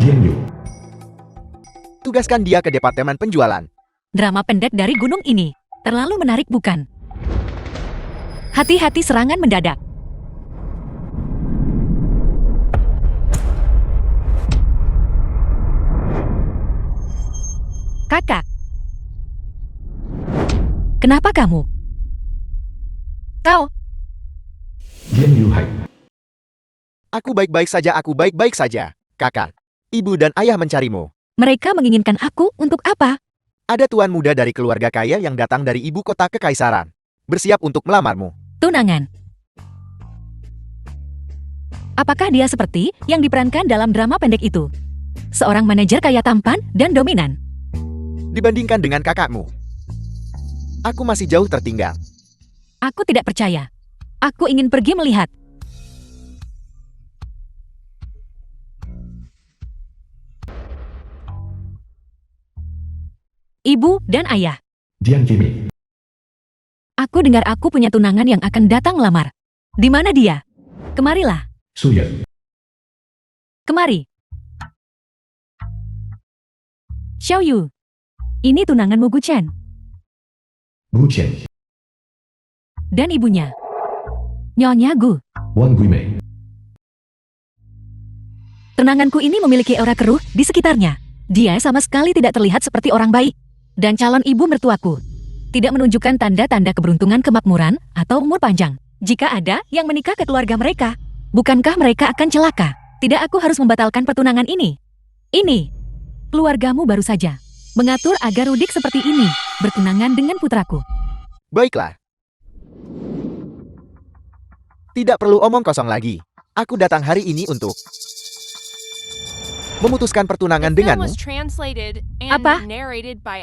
Jianyu. Tugaskan dia ke departemen penjualan. Drama pendek dari gunung ini terlalu menarik, bukan? Hati-hati serangan mendadak. Kakak. Kenapa kamu? Kau. Jianyu Hai. Aku baik-baik saja, kakak. Ibu dan ayah mencarimu. Mereka menginginkan aku untuk apa? Ada tuan muda dari keluarga kaya yang datang dari ibu kota kekaisaran. Bersiap untuk melamarmu. Tunangan. Apakah dia seperti yang diperankan dalam drama pendek itu? Seorang manajer kaya tampan dan dominan. Dibandingkan dengan kakakmu, aku masih jauh tertinggal. Aku tidak percaya. Aku ingin pergi melihat. Ibu dan ayah. Jian Jimmy. Aku dengar aku punya tunangan yang akan datang melamar. Di mana dia? Kemarilah. Suyan. Kemari. Xiao Yu. Ini tunanganmu Gu Chen. Gu Chen. Dan ibunya. Nyonya Gu. Wang Guimei. Tunanganku ini memiliki aura keruh di sekitarnya. Dia sama sekali tidak terlihat seperti orang baik. Dan calon ibu mertuaku tidak menunjukkan tanda-tanda keberuntungan, kemakmuran, atau umur panjang. Jika ada yang menikah ke keluarga mereka, bukankah mereka akan celaka? Tidak, aku harus membatalkan pertunangan ini. Ini, keluargamu baru saja mengatur agar Rudik seperti ini bertunangan dengan putraku. Baiklah. Tidak perlu omong kosong lagi. Aku datang hari ini untuk memutuskan pertunangan denganmu. Apa?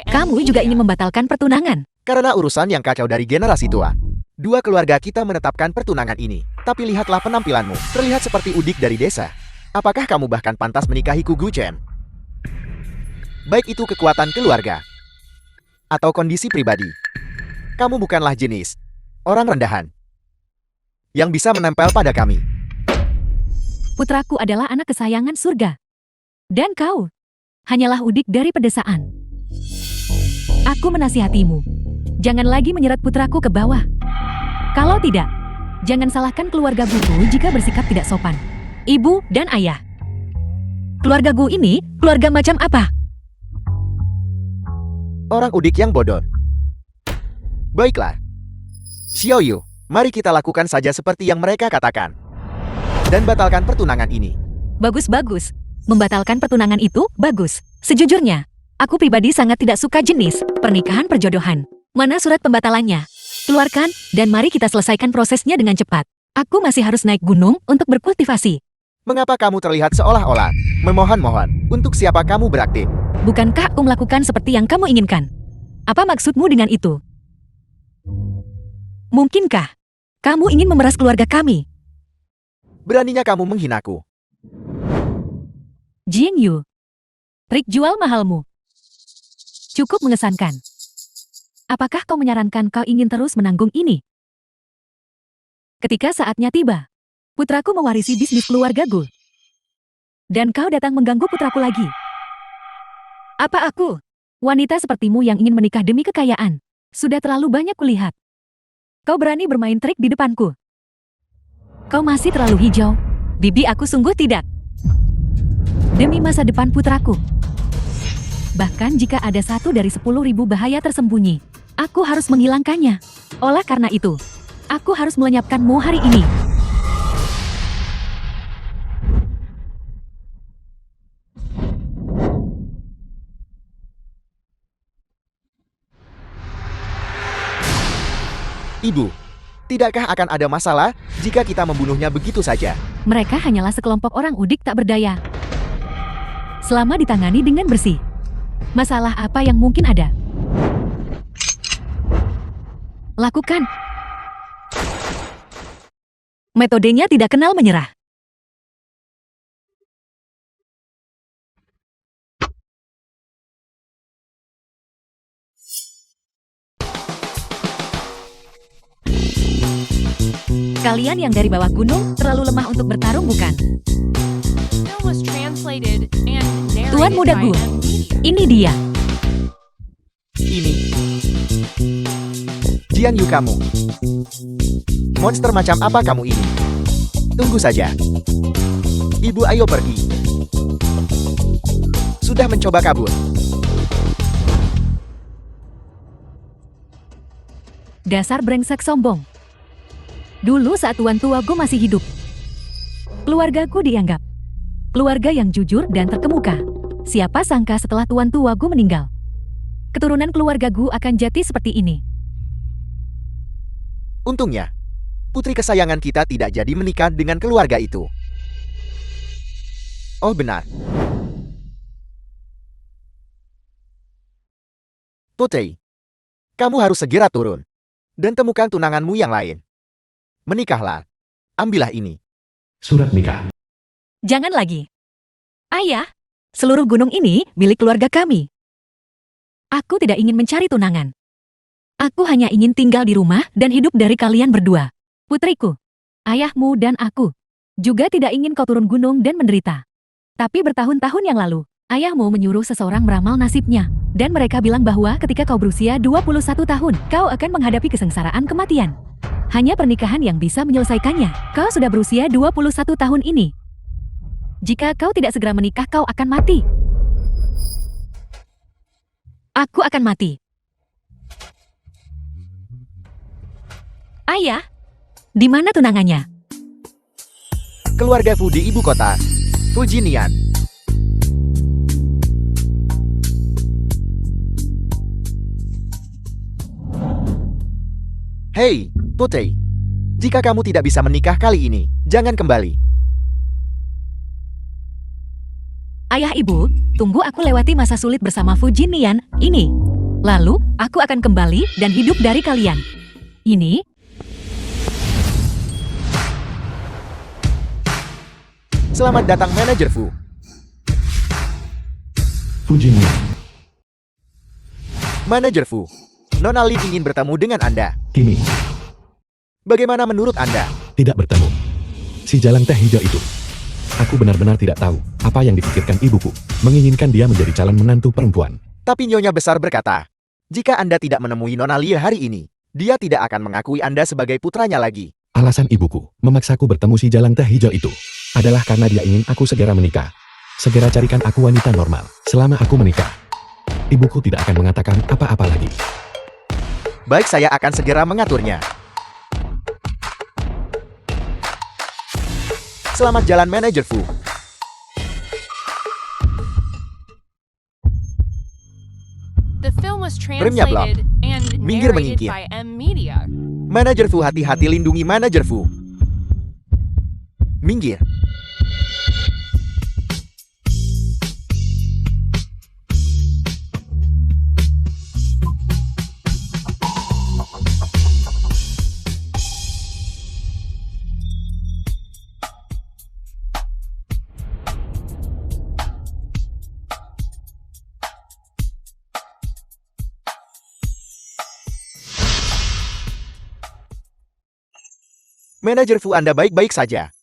Kamu juga ingin membatalkan pertunangan? Karena urusan yang kacau dari generasi tua. Dua keluarga kita menetapkan pertunangan ini. Tapi lihatlah penampilanmu. Terlihat seperti Udik dari desa. Apakah kamu bahkan pantas menikahiku, Gu Chen? Baik itu kekuatan keluarga atau kondisi pribadi. Kamu bukanlah jenis orang rendahan yang bisa menempel pada kami. Putraku adalah anak kesayangan surga. Dan kau hanyalah Udik dari pedesaan. Aku menasihatimu. Jangan lagi menyeret putraku ke bawah. Kalau tidak, jangan salahkan keluarga Guku jika bersikap tidak sopan. Ibu dan ayah. Keluarga Gu ini keluarga macam apa? Orang Udik yang bodoh. Baiklah. Xiao Yu, mari kita lakukan saja seperti yang mereka katakan. Dan batalkan pertunangan ini. Bagus-bagus. Membatalkan pertunangan itu bagus. Sejujurnya, aku pribadi sangat tidak suka jenis pernikahan perjodohan. Mana surat pembatalannya? Keluarkan, dan mari kita selesaikan prosesnya dengan cepat. Aku masih harus naik gunung untuk berkultivasi. Mengapa kamu terlihat seolah-olah memohon-mohon? Untuk siapa kamu berakting? Bukankah aku melakukan seperti yang kamu inginkan? Apa maksudmu dengan itu? Mungkinkah kamu ingin memeras keluarga kami? Beraninya kamu menghinaku. Jian Yu, trik jual mahalmu cukup mengesankan. Apakah kau menyarankan kau ingin terus menanggung ini? Ketika saatnya tiba, putraku mewarisi bisnis keluarga Gu. Dan kau datang mengganggu putraku lagi. Apa aku? Wanita sepertimu yang ingin menikah demi kekayaan. Sudah terlalu banyak kulihat. Kau berani bermain trik di depanku. Kau masih terlalu hijau. Bibi, aku sungguh tidak. Demi masa depan putraku. Bahkan jika ada 1 dari 10.000 bahaya tersembunyi, aku harus menghilangkannya. Oleh karena itu, aku harus melenyapkanmu hari ini. Ibu, tidakkah akan ada masalah jika kita membunuhnya begitu saja? Mereka hanyalah sekelompok orang Udik tak berdaya. Selama ditangani dengan bersih, masalah apa yang mungkin ada? Lakukan. Metodenya tidak kenal menyerah. Kalian yang dari bawah gunung terlalu lemah untuk bertarung, bukan? Film was translated and Tuan Muda Gu, ini dia. Ini. Jiang Yu kamu. Monster macam apa kamu ini? Tunggu saja. Ibu ayo pergi. Sudah mencoba kabur. Dasar brengsek sombong. Dulu saat Tuan Tuagu masih hidup, keluargaku dianggap keluarga yang jujur dan terkemuka. Siapa sangka setelah Tuan Tuagu meninggal, keturunan keluarga Gu akan jati seperti ini. Untungnya, putri kesayangan kita tidak jadi menikah dengan keluarga itu. Oh benar. Putri, kamu harus segera turun dan temukan tunanganmu yang lain. Menikahlah. Ambillah ini. Surat nikah. Jangan lagi. Ayah, seluruh gunung ini milik keluarga kami. Aku tidak ingin mencari tunangan. Aku hanya ingin tinggal di rumah dan hidup dari kalian berdua. Putriku, ayahmu dan aku juga tidak ingin kau turun gunung dan menderita. Tapi bertahun-tahun yang lalu, ayahmu menyuruh seseorang meramal nasibnya. Dan mereka bilang bahwa ketika kau berusia 21 tahun, kau akan menghadapi kesengsaraan kematian. Hanya pernikahan yang bisa menyelesaikannya. Kau sudah berusia 21 tahun ini. Jika kau tidak segera menikah, kau akan mati. Aku akan mati. Ayah, di mana tunangannya? Keluarga Fu di ibu kota, Fujinian. Hei, Putri. Jika kamu tidak bisa menikah kali ini, jangan kembali. Ayah ibu, tunggu aku lewati masa sulit bersama Fujinian ini. Lalu, aku akan kembali dan hidup dari kalian. Ini. Selamat datang Manajer Fu. Fujinian. Manajer Fu, Nona Lin ingin bertemu dengan Anda. Kimi. Bagaimana menurut Anda? Tidak bertemu. Si jalang teh hijau itu. Aku benar-benar tidak tahu apa yang dipikirkan ibuku. Menginginkan dia menjadi calon menantu perempuan. Tapi Nyonya Besar berkata, jika Anda tidak menemui Nona Lia hari ini, dia tidak akan mengakui Anda sebagai putranya lagi. Alasan ibuku memaksaku bertemu si jalang teh hijau itu adalah karena dia ingin aku segera menikah. Segera carikan aku wanita normal selama aku menikah. Ibuku tidak akan mengatakan apa-apa lagi. Baik, saya akan segera mengaturnya. Selamat jalan Manajer Fu. The film was Remnya blok. translated and Minggir narrated menyingkir. by M Media. Manajer Fu, hati-hati lindungi Manajer Fu. Minggir. Manajer Fu, Anda baik-baik saja.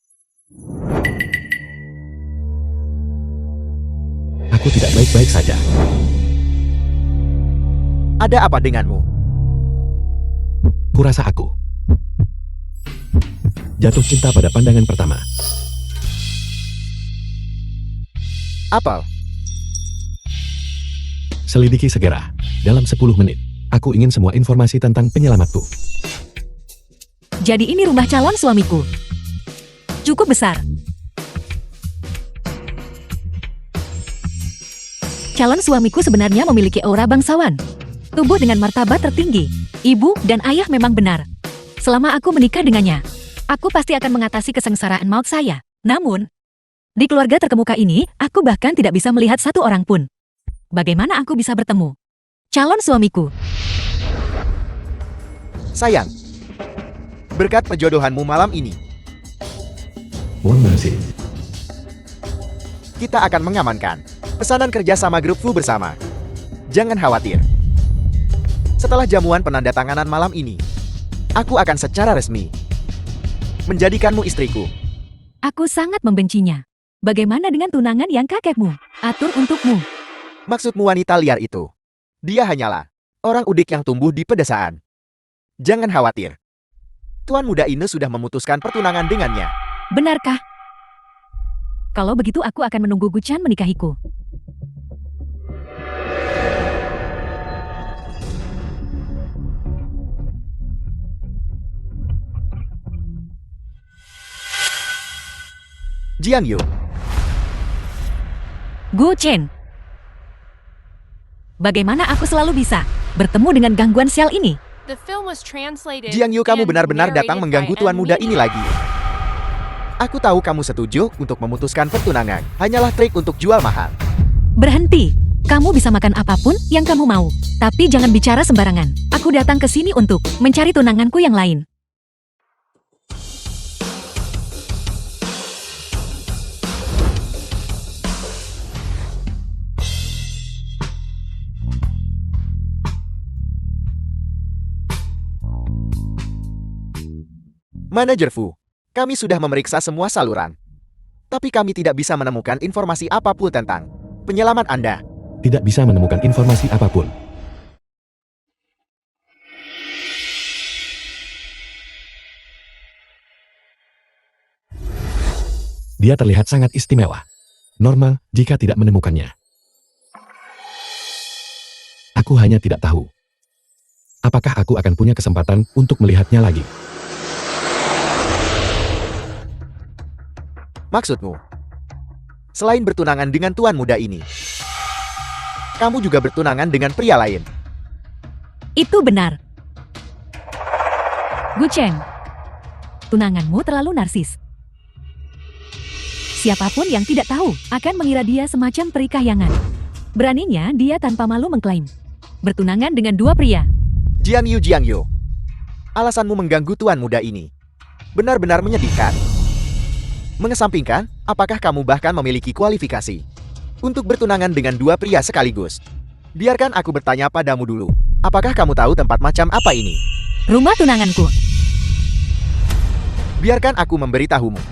Aku tidak baik-baik saja. Ada apa denganmu? Kurasa aku jatuh cinta pada pandangan pertama. Apel, Selidiki segera. Dalam 10 menit. Aku ingin semua informasi tentang penyelamatku. Jadi ini rumah calon suamiku. Cukup besar. Calon suamiku sebenarnya memiliki aura bangsawan. Tubuh dengan martabat tertinggi. Ibu dan ayah memang benar. Selama aku menikah dengannya, aku pasti akan mengatasi kesengsaraan maut saya. Namun, di keluarga terkemuka ini, aku bahkan tidak bisa melihat satu orang pun. Bagaimana aku bisa bertemu calon suamiku? sayang. Berkat perjodohanmu malam ini, Mohon mercy. kita akan mengamankan pesanan kerja sama grup Fu bersama. Jangan khawatir. Setelah jamuan penandatanganan malam ini, aku akan secara resmi menjadikanmu istriku. Aku sangat membencinya. Bagaimana dengan tunangan yang kakekmu atur untukmu? Maksudmu wanita liar itu? Dia hanyalah orang udik yang tumbuh di pedesaan. Jangan khawatir. Tuan muda ini sudah memutuskan pertunangan dengannya. Benarkah? Kalau begitu aku akan menunggu Guchan menikahiku. Jiang Yu, Guchen. Bagaimana aku selalu bisa bertemu dengan gangguan sial ini? The film was translated. Jiang Yu, kamu and benar-benar datang narrated mengganggu by tuan M. muda ini Media. lagi. Aku tahu kamu setuju untuk memutuskan pertunangan. Hanyalah trik untuk jual mahal. Berhenti. Kamu bisa makan apapun yang kamu mau. Tapi jangan bicara sembarangan. Aku datang ke sini untuk mencari tunanganku yang lain. Manajer Fu, kami sudah memeriksa semua saluran. Tapi kami tidak bisa menemukan informasi apapun tentang penyelamat Anda. Tidak bisa menemukan informasi apapun. Dia terlihat sangat istimewa. Normal jika tidak menemukannya. Aku hanya tidak tahu. Apakah aku akan punya kesempatan untuk melihatnya lagi? Maksudmu? Selain bertunangan dengan tuan muda ini, kamu juga bertunangan dengan pria lain. Itu benar. Guchen, tunanganmu terlalu narsis. Siapapun yang tidak tahu akan mengira dia semacam peri kahyangan. Beraninya dia tanpa malu mengklaim bertunangan dengan dua pria. Jiang Yu, alasanmu mengganggu tuan muda ini benar-benar menyedihkan. Mengesampingkan, apakah kamu bahkan memiliki kualifikasi untuk bertunangan dengan dua pria sekaligus? Biarkan aku bertanya padamu dulu. Apakah kamu tahu tempat macam apa ini? Rumah tunanganku. Biarkan aku memberitahumu.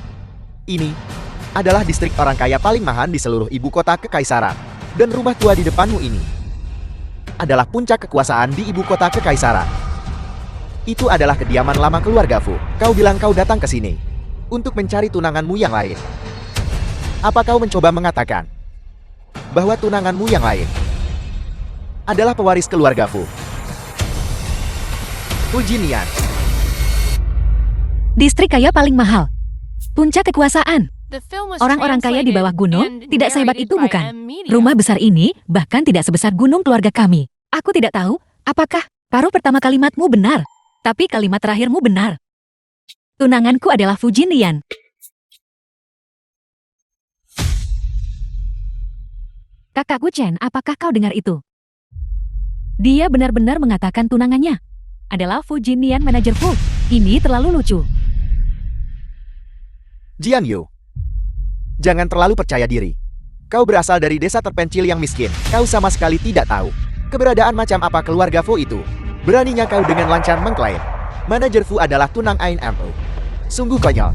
Ini adalah distrik orang kaya paling mahal di seluruh ibu kota kekaisaran. Dan rumah tua di depanmu ini adalah puncak kekuasaan di ibu kota kekaisaran. Itu adalah kediaman lama keluarga Fu. Kau bilang kau datang ke sini untuk mencari tunanganmu yang lain. Apa kau mencoba mengatakan bahwa tunanganmu yang lain adalah pewaris keluarga Fu? Fu Jinian. Distrik kaya paling mahal. Puncak kekuasaan. The film was Orang-orang kaya di bawah gunung translated tidak and sehebat narrated itu by bukan. M. Media. Rumah besar ini bahkan tidak sebesar gunung keluarga kami. Aku tidak tahu apakah paruh pertama kalimatmu benar. Tapi kalimat terakhirmu benar. Tunanganku adalah Fu Jinlian. Kakak Guchen, apakah kau dengar itu? Dia benar-benar mengatakan tunangannya adalah Fu Jinlian, manajer Fu. Ini terlalu lucu. Jiang Yu, jangan terlalu percaya diri. Kau berasal dari desa terpencil yang miskin. Kau sama sekali tidak tahu keberadaan macam apa keluarga Fu itu. Beraninya kau dengan lancar mengklaim manajer Fu adalah tunang Ain Mo. Sungguh konyol.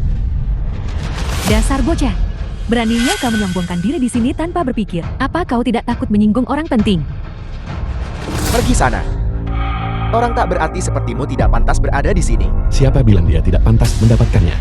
Dasar bocah. Beraninya kau menyombongkan diri di sini tanpa berpikir. Apa kau tidak takut menyinggung orang penting? Pergi sana. Orang tak berarti sepertimu tidak pantas berada di sini. Siapa bilang dia tidak pantas mendapatkannya?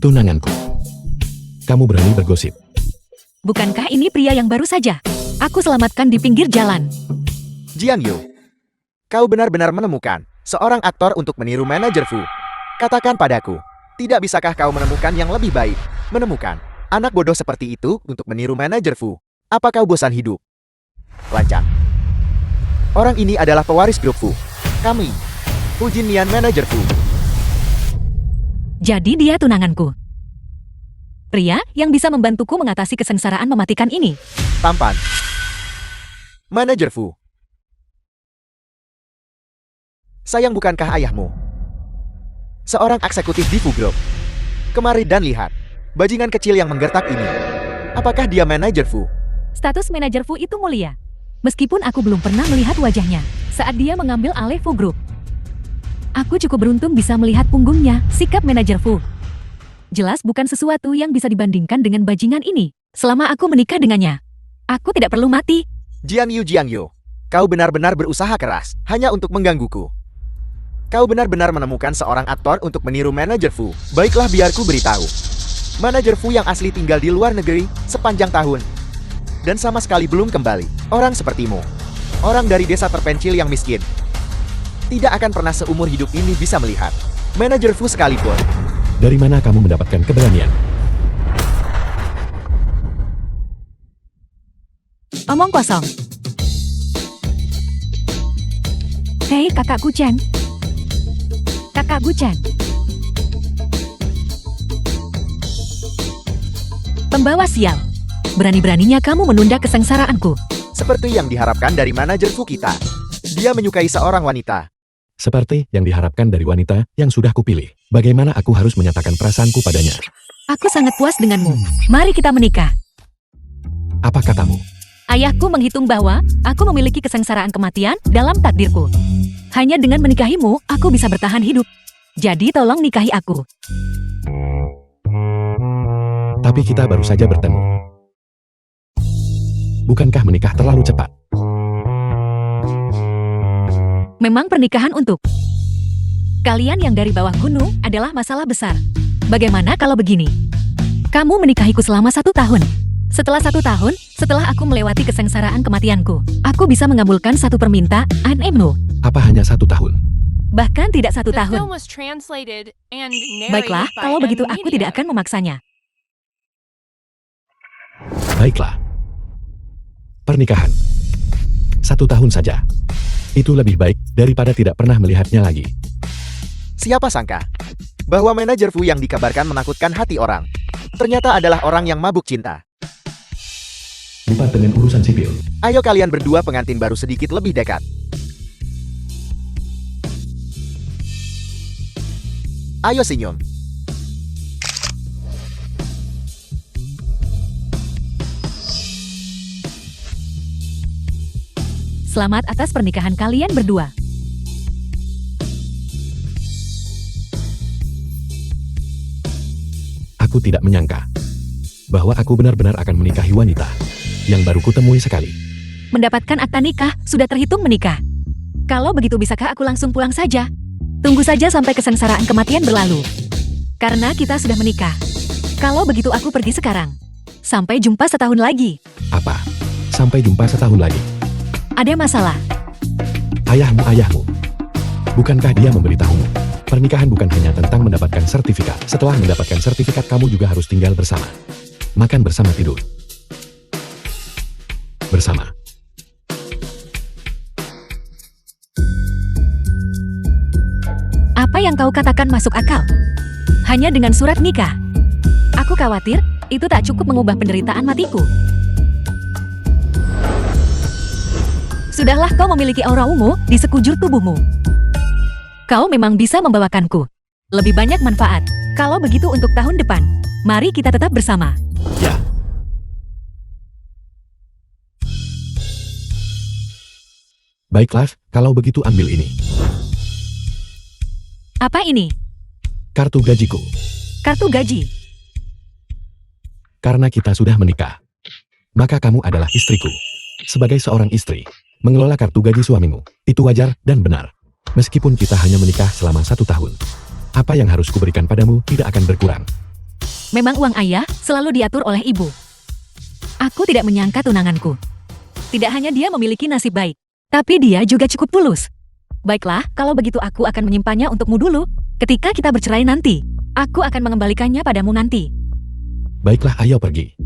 Tunanganku. Kamu berani bergosip. Bukankah ini pria yang baru saja aku selamatkan di pinggir jalan? Jiang Yu, kau benar-benar menemukan seorang aktor untuk meniru manajer Fu. Katakan padaku, tidak bisakah kau menemukan yang lebih baik? Menemukan anak bodoh seperti itu untuk meniru manajer Fu. Apa kau bosan hidup? Lancang. Orang ini adalah pewaris grup Fu. Kami, Fu Jinlian, manajer Fu. Jadi dia tunanganku. Pria yang bisa membantuku mengatasi kesengsaraan mematikan ini. Tampan. Manajer Fu. Sayang, bukankah ayahmu seorang eksekutif di Fu Group? Kemari dan lihat bajingan kecil yang menggertak ini. Apakah dia manajer Fu? Status manajer Fu itu mulia. Meskipun aku belum pernah melihat wajahnya saat dia mengambil alih Fu Group. Aku cukup beruntung bisa melihat punggungnya, sikap manajer Fu. Jelas bukan sesuatu yang bisa dibandingkan dengan bajingan ini. Selama aku menikah dengannya, aku tidak perlu mati. Jiang Yu, kau benar-benar berusaha keras hanya untuk menggangguku. Kau benar-benar menemukan seorang aktor untuk meniru manajer Fu. Baiklah, biarku beritahu. Manajer Fu yang asli tinggal di luar negeri sepanjang tahun dan sama sekali belum kembali. Orang sepertimu, orang dari desa terpencil yang miskin, tidak akan pernah seumur hidup ini bisa melihat manajer Fu sekalipun. Dari mana kamu mendapatkan keberanian? Omong kosong. Hei kakakku Chen. Kakakku Chen. Pembawa sial. Berani-beraninya kamu menunda kesengsaraanku. Seperti yang diharapkan dari manajer Fu kita. Dia menyukai seorang wanita. Seperti yang diharapkan dari wanita yang sudah kupilih. Bagaimana aku harus menyatakan perasaanku padanya? Aku sangat puas denganmu. Mari kita menikah. Apa katamu? Ayahku menghitung bahwa aku memiliki kesengsaraan kematian dalam takdirku. Hanya dengan menikahimu, aku bisa bertahan hidup. Jadi tolong nikahi aku. Tapi kita baru saja bertemu. Bukankah menikah terlalu cepat? Memang pernikahan untuk kalian yang dari bawah gunung adalah masalah besar. Bagaimana kalau begini? Kamu menikahiku selama 1 tahun. Setelah 1 tahun, setelah aku melewati kesengsaraan kematianku, aku bisa mengabulkan satu permintaanmu. Apa hanya 1 tahun? Bahkan tidak 1 The tahun. film was translated and narrated Baiklah, by kalau begitu aku M-Media. tidak akan memaksanya. Baiklah. Pernikahan. 1 tahun saja. Itu lebih baik daripada tidak pernah melihatnya lagi. Siapa sangka bahwa manajer Fu yang dikabarkan menakutkan hati orang ternyata adalah orang yang mabuk cinta. Lupa dengan urusan sipil. Ayo kalian berdua pengantin baru sedikit lebih dekat. Ayo senyum. Selamat atas pernikahan kalian berdua. Aku tidak menyangka bahwa aku benar-benar akan menikahi wanita yang baru kutemui sekali. Mendapatkan akta nikah, sudah terhitung menikah. Kalau begitu bisakah aku langsung pulang saja? Tunggu saja sampai kesengsaraan kematian berlalu. Karena kita sudah menikah. Kalau begitu aku pergi sekarang. Sampai jumpa setahun lagi. Apa? Sampai jumpa setahun lagi. Ada masalah. Ayahmu. Bukankah dia memberitahumu? Pernikahan bukan hanya tentang mendapatkan sertifikat. Setelah mendapatkan sertifikat, kamu juga harus tinggal bersama. Makan bersama, tidur bersama. Apa yang kau katakan masuk akal? Hanya dengan surat nikah. Aku khawatir, itu tak cukup mengubah penderitaan matiku. Sudahlah, kau memiliki aura ungu di sekujur tubuhmu. Kau memang bisa membawakanku lebih banyak manfaat. Kalau begitu untuk tahun depan, mari kita tetap bersama. Ya. Baiklah, kalau begitu ambil ini. Apa ini? Kartu gajiku. Kartu gaji. Karena kita sudah menikah, maka kamu adalah istriku. Sebagai seorang istri, mengelola kartu gaji suamimu, itu wajar dan benar. Meskipun kita hanya menikah selama 1 tahun. Apa yang harus kuberikan padamu tidak akan berkurang. Memang uang ayah selalu diatur oleh ibu. Aku tidak menyangka tunanganku. Tidak hanya dia memiliki nasib baik, tapi dia juga cukup tulus. Baiklah, kalau begitu aku akan menyimpannya untukmu dulu. Ketika kita bercerai nanti, aku akan mengembalikannya padamu nanti. Baiklah, ayo pergi.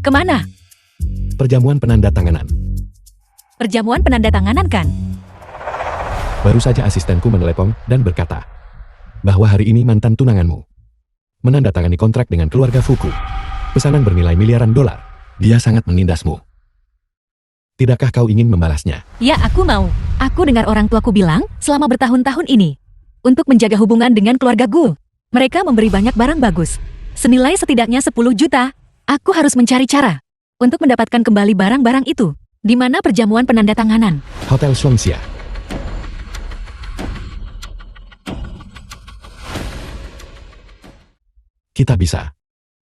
Kemana? Perjamuan penanda tanganan. Perjamuan penanda tanganan kan? Baru saja asistenku menelepon dan berkata bahwa hari ini mantan tunanganmu menandatangani kontrak dengan keluarga Fuku. Pesanan bernilai miliaran dolar. Dia sangat menindasmu. Tidakkah kau ingin membalasnya? Ya, aku mau. Aku dengar orang tuaku bilang selama bertahun-tahun ini. Untuk menjaga hubungan dengan keluarga Gu, mereka memberi banyak barang bagus. Senilai setidaknya 10 juta. Aku harus mencari cara untuk mendapatkan kembali barang-barang itu. Di mana perjamuan penandatanganan? Hotel Swangsea. Kita bisa.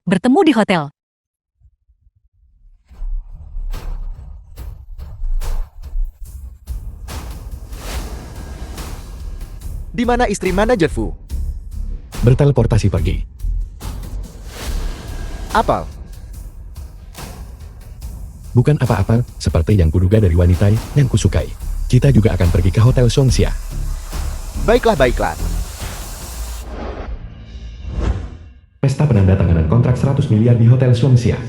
Bertemu di hotel. Di mana istri manajer Fu? Berteleportasi pergi. Apel. Bukan apa-apa, seperti yang kuduga dari wanita yang kusukai. Kita juga akan pergi ke Hotel Swangsea. Baiklah, baiklah. Pesta penandatanganan kontrak 100 miliar di Hotel Swangsea.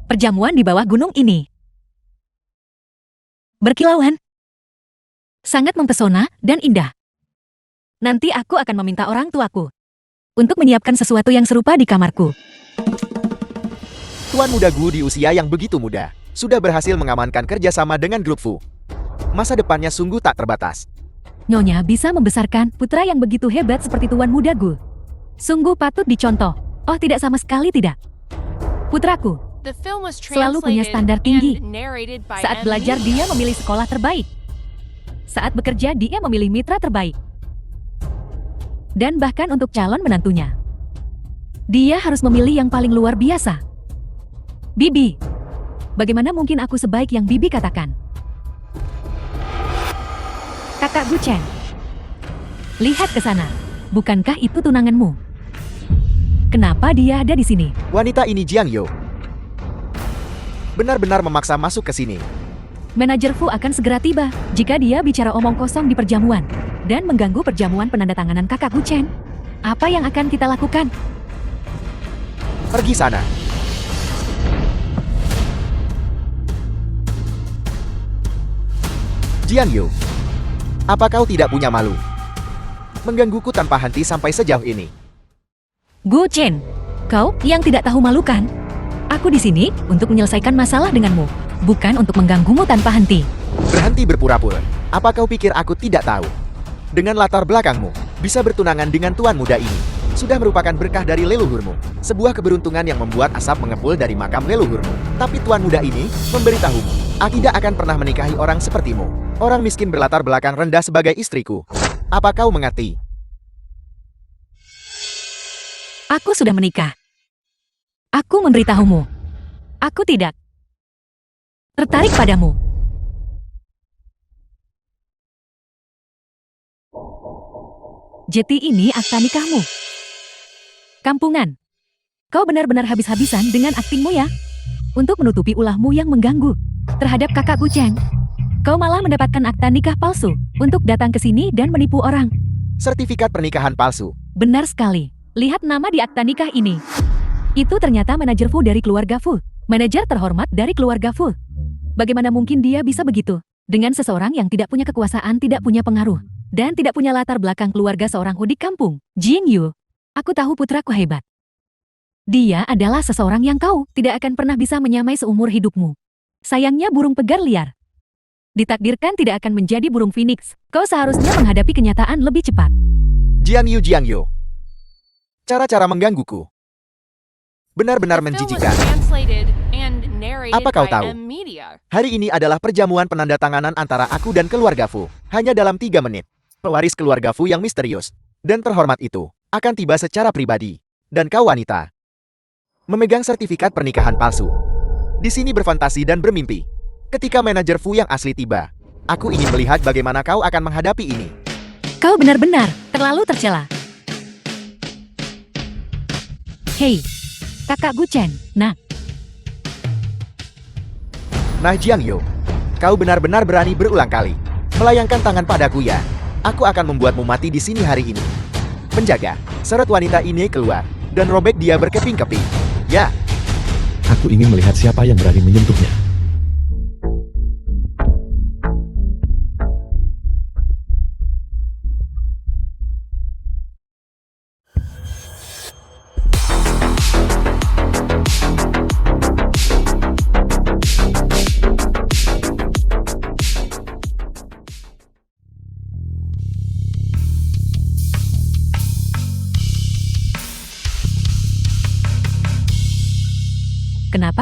Perjamuan di bawah gunung ini. Berkilauan. Sangat mempesona dan indah. Nanti aku akan meminta orang tuaku untuk menyiapkan sesuatu yang serupa di kamarku. Tuan muda Gu di usia yang begitu muda, sudah berhasil mengamankan kerjasama dengan grup Fu. Masa depannya sungguh tak terbatas. Nyonya bisa membesarkan putra yang begitu hebat seperti Tuan Muda Gu. Sungguh patut dicontoh. Oh, tidak, sama sekali tidak. Putraku The film was selalu punya translated standar tinggi. and narrated by Saat M. belajar dia memilih sekolah terbaik. Saat bekerja dia memilih mitra terbaik. Dan bahkan untuk calon menantunya, dia harus memilih yang paling luar biasa. Bibi, bagaimana mungkin aku sebaik yang Bibi katakan? Kakak Gu Chen, lihat ke sana. Bukankah itu tunanganmu? Kenapa dia ada di sini? Wanita ini Jiang Yo. Benar-benar memaksa masuk ke sini. Manajer Fu akan segera tiba jika dia bicara omong kosong di perjamuan dan mengganggu perjamuan penandatanganan kakak Gu Chen. Apa yang akan kita lakukan? Pergi sana. Jiang Yo, apa kau tidak punya malu? Menggangguku tanpa henti sampai sejauh ini. Gu Chen, kau yang tidak tahu malu kan? Aku di sini untuk menyelesaikan masalah denganmu, bukan untuk mengganggumu tanpa henti. Berhenti berpura-pura. Apa kau pikir aku tidak tahu? Dengan latar belakangmu, bisa bertunangan dengan tuan muda ini sudah merupakan berkah dari leluhurmu. Sebuah keberuntungan yang membuat asap mengepul dari makam leluhurmu. Tapi tuan muda ini memberitahumu, aku tidak akan pernah menikahi orang sepertimu. Orang miskin berlatar belakang rendah sebagai istriku. Apa kau mengerti? Aku sudah menikah. Aku memberitahumu. Aku tidak tertarik padamu. Jeti ini akta nikahmu. Kampungan. Kau benar-benar habis-habisan dengan aktingmu ya. Untuk menutupi ulahmu yang mengganggu terhadap kakak Gu Chen. Kau malah mendapatkan akta nikah palsu untuk datang ke sini dan menipu orang. Sertifikat pernikahan palsu. Benar sekali. Lihat nama di akta nikah ini. Itu ternyata manajer Fu dari keluarga Fu. Manajer terhormat dari keluarga Fu. Bagaimana mungkin dia bisa begitu? Dengan seseorang yang tidak punya kekuasaan, tidak punya pengaruh, dan tidak punya latar belakang keluarga seorang Hu di kampung. Jing Yu, aku tahu putraku hebat. Dia adalah seseorang yang kau tidak akan pernah bisa menyamai seumur hidupmu. Sayangnya burung pegar liar. Ditakdirkan tidak akan menjadi burung phoenix. Kau seharusnya menghadapi kenyataan lebih cepat. Jiang Yo. Cara-cara menggangguku benar-benar The film was menjijikan. translated and narrated Apa kau by tahu? M. Media. Hari ini adalah perjamuan penandatanganan antara aku dan keluarga Fu. Hanya dalam 3 menit. Pewaris keluarga Fu yang misterius dan terhormat itu akan tiba secara pribadi. Dan kau wanita memegang sertifikat pernikahan palsu. Di sini berfantasi dan bermimpi. Ketika manajer Fu yang asli tiba, aku ingin melihat bagaimana kau akan menghadapi ini. Kau benar-benar terlalu tercela. Hei, kakak Gu Chen, nah, Nah Jiang Yo, kau benar-benar berani berulang kali melayangkan tangan padaku ya. Aku akan membuatmu mati di sini hari ini. Penjaga, seret wanita ini keluar dan robek dia berkeping-keping. Ya, Aku ingin melihat siapa yang berani menyentuhnya.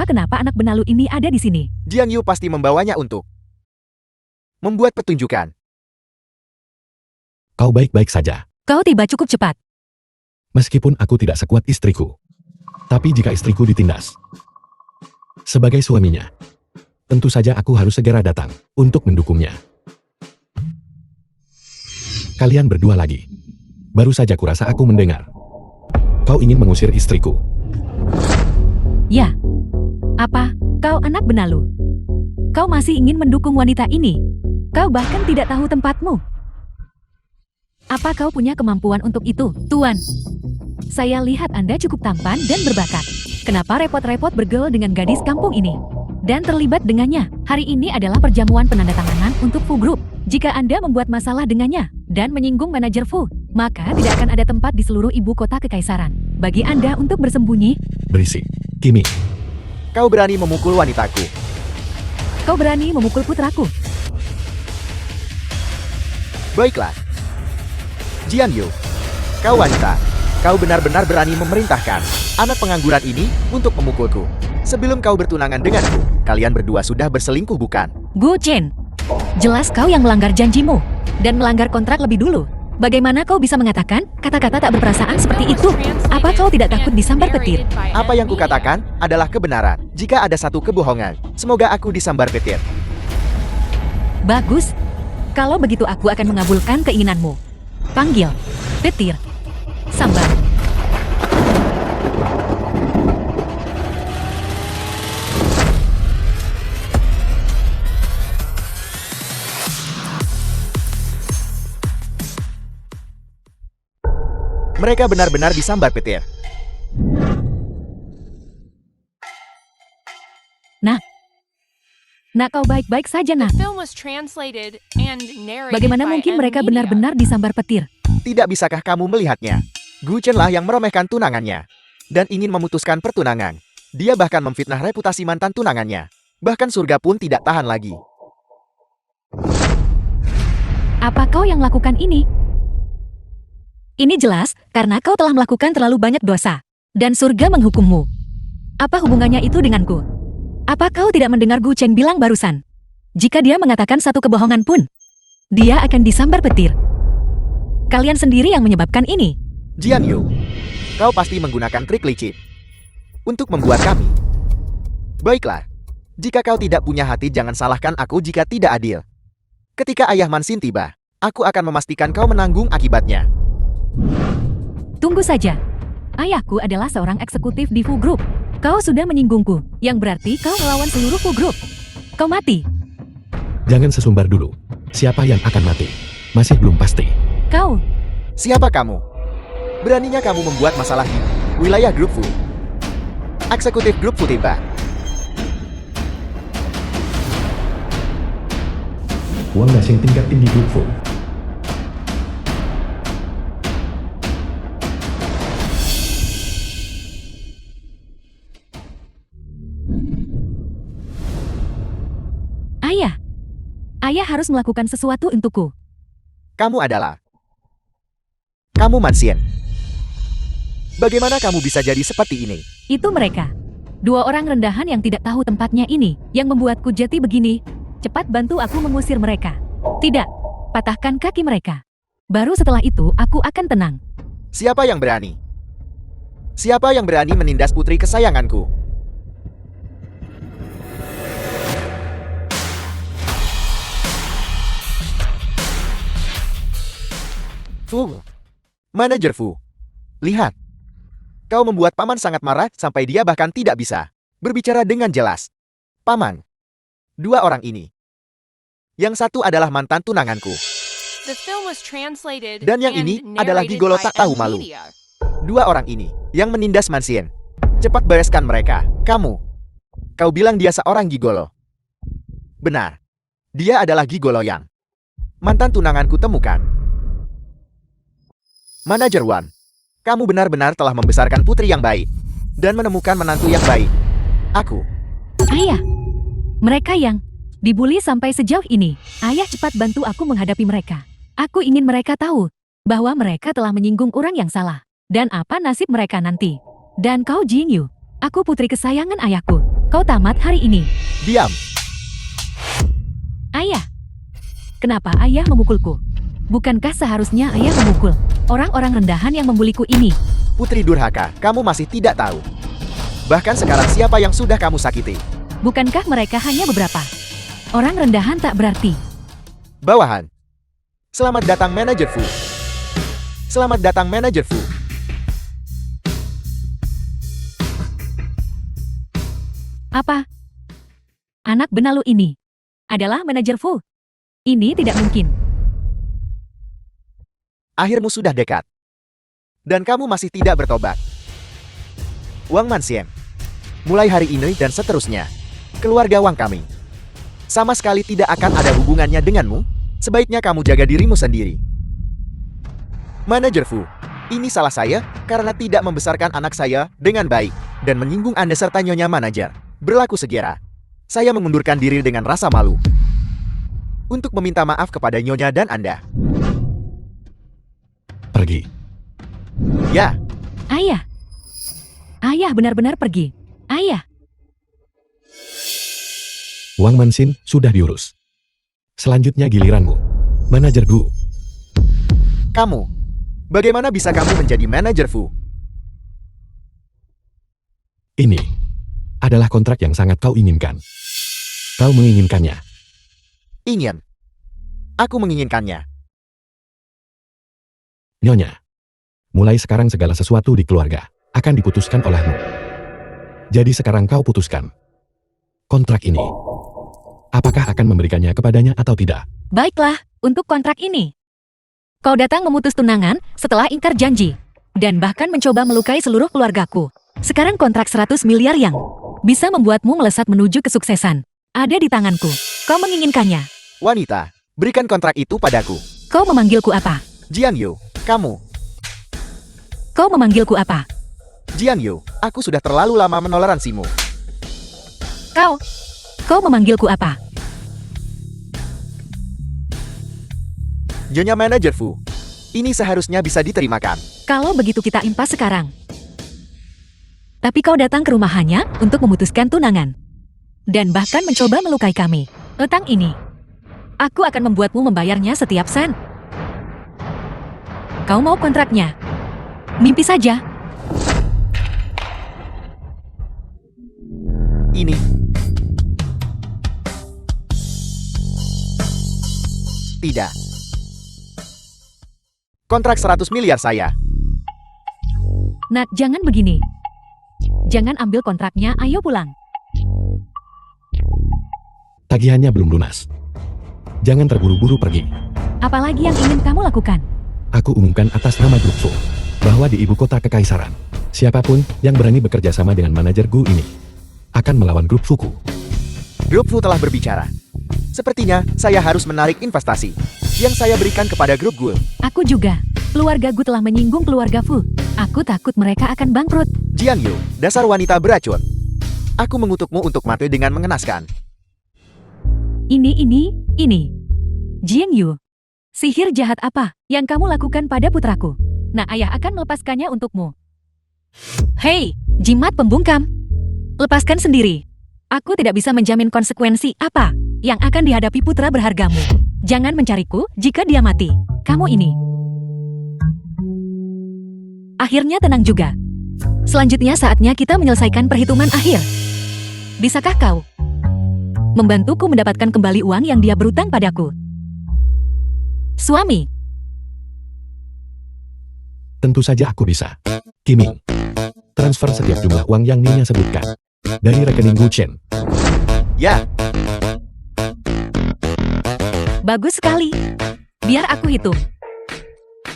kenapa anak benalu ini ada di sini? Jiang Yu pasti membawanya untuk membuat pertunjukan. Kau baik-baik saja. Kau tiba cukup cepat. Meskipun aku tidak sekuat istriku. Tapi jika istriku ditindas. Sebagai suaminya. Tentu saja aku harus segera datang untuk mendukungnya. Kalian berdua lagi. Baru saja kurasa aku mendengar. Kau ingin mengusir istriku. Ya. Apa? Kau anak benalu. Kau masih ingin mendukung wanita ini. Kau bahkan tidak tahu tempatmu. Apa kau punya kemampuan untuk itu, Tuan? Saya lihat Anda cukup tampan dan berbakat. Kenapa repot-repot bergaul dengan gadis kampung ini? Dan terlibat dengannya. Hari ini adalah perjamuan penandatanganan untuk Fu Group. Jika Anda membuat masalah dengannya dan menyinggung manajer Fu, maka tidak akan ada tempat di seluruh ibu kota kekaisaran bagi Anda untuk bersembunyi. Berisik. Kimi. Kau berani memukul wanitaku. Kau berani memukul putraku. Baiklah. Jian Yu, kau wanita. Kau benar-benar berani memerintahkan anak pengangguran ini untuk memukulku. Sebelum kau bertunangan denganku, kalian berdua sudah berselingkuh bukan? Gu Chen, jelas kau yang melanggar janjimu dan melanggar kontrak lebih dulu. Bagaimana kau bisa mengatakan kata-kata tak berperasaan seperti itu? Apa kau tidak takut disambar petir? Apa yang kukatakan adalah kebenaran. Jika ada satu kebohongan, semoga aku disambar petir. Bagus. Kalau begitu aku akan mengabulkan keinginanmu. Panggil. Petir. Sambar. Mereka benar-benar disambar petir. Nak, kau baik-baik saja, nak. Film was translated and narrated Bagaimana by mungkin mereka Media. benar-benar disambar petir? Tidak bisakah kamu melihatnya? Gu Chen lah yang meremehkan tunangannya dan ingin memutuskan pertunangan. Dia bahkan memfitnah reputasi mantan tunangannya. Bahkan surga pun tidak tahan lagi. Apa kau yang melakukan ini? Ini jelas karena kau telah melakukan terlalu banyak dosa dan surga menghukummu. Apa hubungannya itu denganku? Apa kau tidak mendengar Gu Chen bilang barusan? Jika dia mengatakan satu kebohongan pun, dia akan disambar petir. Kalian sendiri yang menyebabkan ini. Jian Yu, kau pasti menggunakan trik licik untuk membuat kami. Baiklah, jika kau tidak punya hati jangan salahkan aku jika tidak adil. Ketika ayah Mansin tiba, aku akan memastikan kau menanggung akibatnya. Tunggu saja. Ayahku adalah seorang eksekutif di Fu Group. Kau sudah menyinggungku, yang berarti kau melawan seluruh Fu Group. Kau mati. Jangan sesumbar dulu. Siapa yang akan mati? Masih belum pasti. Kau. Siapa kamu? Beraninya kamu membuat masalah di wilayah grup Fu. Eksekutif grup Fu tiba. Wang Nashing tingkat tinggi Grup Fu. Ayah. Ayah harus melakukan sesuatu untukku. Kamu adalah... Kamu Mansin. Bagaimana kamu bisa jadi seperti ini? Itu mereka. Dua orang rendahan yang tidak tahu tempatnya ini, yang membuatku jati begini. Cepat bantu aku mengusir mereka. Tidak, patahkan kaki mereka. Baru setelah itu aku akan tenang. Siapa yang berani? Siapa yang berani menindas putri kesayanganku? Fu. Manajer Fu. Lihat. Kau membuat Paman sangat marah sampai dia bahkan tidak bisa berbicara dengan jelas. Paman. Dua orang ini. Yang satu adalah mantan tunanganku. The film was translated Dan yang and ini adalah narrated gigolo by tak tahu malu. Media. Dua orang ini yang menindas Mansin. Cepat bereskan mereka. Kamu. Kau bilang dia seorang gigolo. Benar. Dia adalah gigolo yang mantan tunanganku temukan. Manajer Wan, kamu benar-benar telah membesarkan putri yang baik dan menemukan menantu yang baik. Aku. Ayah. Mereka yang dibully sampai sejauh ini. Ayah cepat bantu aku menghadapi mereka. Aku ingin mereka tahu bahwa mereka telah menyinggung orang yang salah. Dan apa nasib mereka nanti. Dan kau Jing Yu. Aku putri kesayangan ayahku. Kau tamat hari ini. Diam. Ayah. Kenapa ayah memukulku? Bukankah seharusnya ayah memukul orang-orang rendahan yang membuliku ini? Putri durhaka, kamu masih tidak tahu. Bahkan sekarang siapa yang sudah kamu sakiti? Bukankah mereka hanya beberapa? Orang rendahan tak berarti. Bawahan. Selamat datang Manajer Fu. Selamat datang Manajer Fu. Apa? Anak benalu ini adalah Manajer Fu. Ini tidak mungkin. Akhirmu sudah dekat. Dan kamu masih tidak bertobat. Wang Manxian. Mulai hari ini dan seterusnya, keluarga Wang kami sama sekali tidak akan ada hubungannya denganmu. Sebaiknya kamu jaga dirimu sendiri. Manajer Fu, ini salah saya karena tidak membesarkan anak saya dengan baik dan menyinggung Anda serta Nyonya Manajer. Berlaku segera. Saya mengundurkan diri dengan rasa malu untuk meminta maaf kepada Nyonya dan Anda. Pergi. Ya, Ayah. Ayah benar-benar pergi. Ayah. Wang Manxin sudah diurus. Selanjutnya giliranmu. Manajer Gu. kamu. Bagaimana bisa kamu menjadi Manajer Fu? Ini adalah kontrak yang sangat kau inginkan. Kau menginginkannya. Ingin. Aku menginginkannya. Nyonya. Mulai sekarang segala sesuatu di keluarga akan diputuskan olehmu. Jadi sekarang kau putuskan. Kontrak ini. Apakah akan memberikannya kepadanya atau tidak? Baiklah, untuk kontrak ini. Kau datang memutus tunangan setelah ingkar janji. Dan bahkan mencoba melukai seluruh keluargaku. Sekarang kontrak 100 miliar yang bisa membuatmu melesat menuju kesuksesan ada di tanganku. Kau menginginkannya. Wanita, berikan kontrak itu padaku. Kau memanggilku apa? Jiang Yu, kamu. Kau memanggilku apa? Jiang Yu, aku sudah terlalu lama menoleransimu. Kau memanggilku apa? Nyonya Manajer Fu, ini seharusnya bisa diterimakan. Kalau begitu kita impas sekarang. Tapi kau datang ke rumahannya untuk memutuskan tunangan. Dan bahkan mencoba melukai kami. Tentang ini, aku akan membuatmu membayarnya setiap sen. Kau mau kontraknya? Mimpi saja. Ini. Tidak. Kontrak 100 miliar saya. Nat, jangan begini. Jangan ambil kontraknya, ayo pulang. Tagihannya belum lunas. Jangan terburu-buru pergi. Apalagi yang ingin kamu lakukan? Aku umumkan atas nama Grup Fu bahwa di ibu kota kekaisaran, siapapun yang berani bekerja sama dengan manajer Gu ini akan melawan Grup Fuku. Grup Fu telah berbicara. Sepertinya saya harus menarik investasi yang saya berikan kepada Grup Gu. Aku juga. Keluarga Gu telah menyinggung keluarga Fu. Aku takut mereka akan bangkrut. Jiang Yu, dasar wanita beracun. Aku mengutukmu untuk mati dengan mengenaskan. Ini. Jiang Yu. Sihir jahat apa yang kamu lakukan pada putraku? Nah, ayah akan melepaskannya untukmu. Hei, jimat pembungkam. Lepaskan sendiri. Aku tidak bisa menjamin konsekuensi apa yang akan dihadapi putra berhargamu. Jangan mencariku jika dia mati. Kamu ini. Akhirnya tenang juga. Selanjutnya saatnya kita menyelesaikan perhitungan akhir. Bisakah kau membantuku mendapatkan kembali uang yang dia berutang padaku? Suami. Tentu saja aku bisa. Kiming, transfer setiap jumlah uang yang Nina sebutkan dari rekening Gu Chen. Ya, Bagus sekali. Biar aku hitung.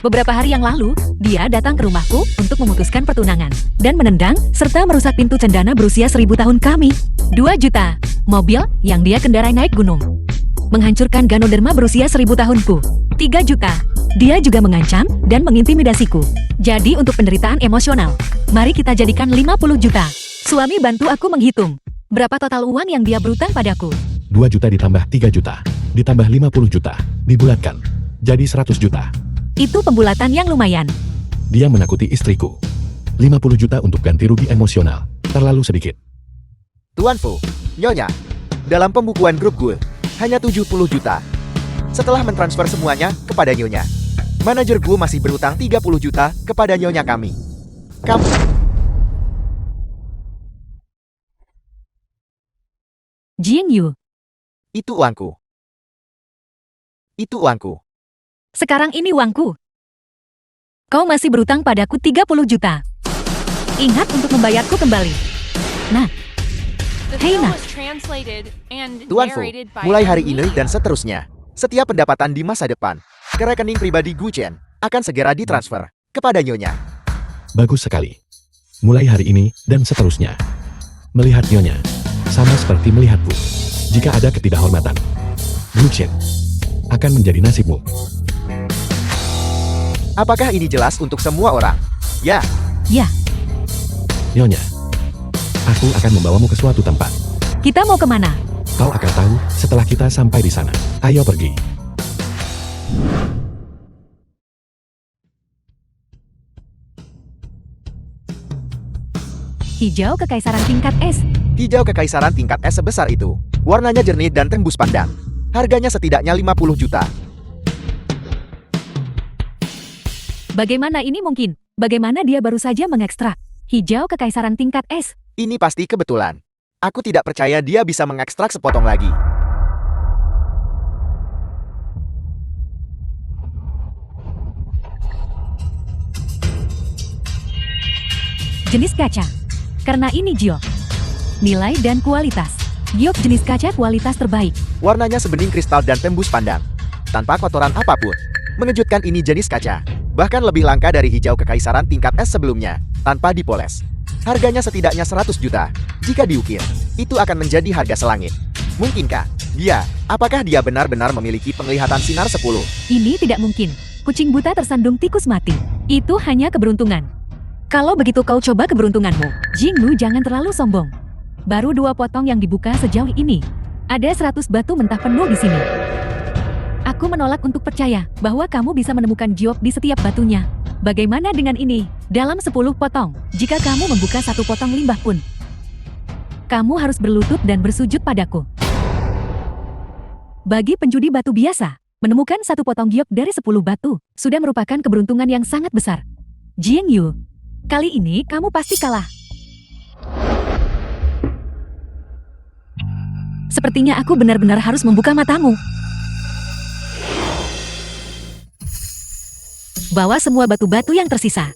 Beberapa hari yang lalu, dia datang ke rumahku untuk memutuskan pertunangan dan menendang serta merusak pintu cendana berusia 1000 tahun kami. 2 juta. Mobil yang dia kendarai naik gunung. Menghancurkan Ganoderma berusia 1000 tahunku. 3 juta. Dia juga mengancam dan mengintimidasiku. Jadi untuk penderitaan emosional, mari kita jadikan 50 juta. Suami bantu aku menghitung. Berapa total uang yang dia berutang padaku? 2 juta ditambah 3 juta, ditambah 50 juta, dibulatkan. Jadi 100 juta. Itu pembulatan yang lumayan. Dia menakuti istriku. 50 juta untuk ganti rugi emosional. Terlalu sedikit. Tuan Fu, Nyonya, dalam pembukuan grup gue, hanya 70 juta. Setelah mentransfer semuanya kepada Nyonya, manajer gue masih berutang 30 juta kepada Nyonya kami. Kamu... Jing Yu, Itu uangku. Itu uangku. sekarang ini uangku. Kau masih berutang padaku 30 juta. Ingat untuk membayarku kembali. The Hey, film Nah. was translated and Tuan Fu, narrated by mulai hari ini Amelia. dan seterusnya, setiap pendapatan di masa depan ke rekening pribadi Gu Chen akan segera ditransfer kepada Nyonya. Bagus sekali. Mulai hari ini dan seterusnya. Melihat Nyonya, sama seperti melihatku. Jika ada ketidakhormatan, Guchen akan menjadi nasibmu. Apakah ini jelas untuk semua orang? Ya, Ya, Nyonya, aku akan membawamu ke suatu tempat. kita mau kemana? Kau akan tahu setelah kita sampai di sana. Ayo pergi. Hijau kekaisaran tingkat S. hijau kekaisaran tingkat es sebesar itu. Warnanya jernih dan tembus pandang. Harganya setidaknya 50 juta. Bagaimana ini mungkin? Bagaimana dia baru saja mengekstrak hijau kekaisaran tingkat S? Ini pasti kebetulan. Aku tidak percaya dia bisa mengekstrak sepotong lagi. Jenis kaca. Karena ini giok. Nilai dan kualitas. Giok jenis kaca kualitas terbaik. Warnanya sebening kristal dan tembus pandang. Tanpa kotoran apapun. Mengejutkan ini jenis kaca. Bahkan lebih langka dari hijau kekaisaran tingkat es sebelumnya. Tanpa dipoles. Harganya setidaknya 100 juta. Jika diukir, itu akan menjadi harga selangit. Mungkinkah? Apakah dia benar-benar memiliki penglihatan sinar 10? Ini tidak mungkin. Kucing buta tersandung tikus mati. Itu hanya keberuntungan. Kalau begitu kau coba keberuntunganmu. Jingnu jangan terlalu sombong. Baru 2 potong yang dibuka sejauh ini. Ada 100 batu mentah penuh di sini. Aku menolak untuk percaya bahwa kamu bisa menemukan giok di setiap batunya. Bagaimana dengan ini? Dalam 10 potong, jika kamu membuka 1 potong limbah pun, kamu harus berlutut dan bersujud padaku. Bagi penjudi batu biasa, menemukan 1 potong giok dari 10 batu sudah merupakan keberuntungan yang sangat besar. Jing Yu, kali ini kamu pasti kalah. Sepertinya aku benar-benar harus membuka matamu. Bawa semua batu-batu yang tersisa.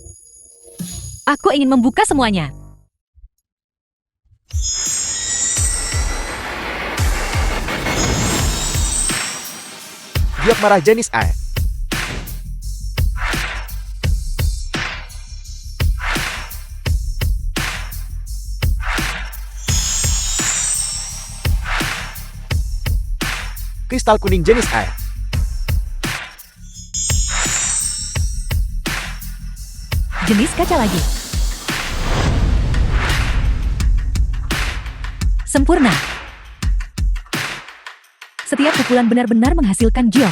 Aku ingin membuka semuanya. Giok merah jenis A. Kristal kuning jenis A. Jenis kaca lagi. Sempurna. Setiap pukulan benar-benar menghasilkan giok.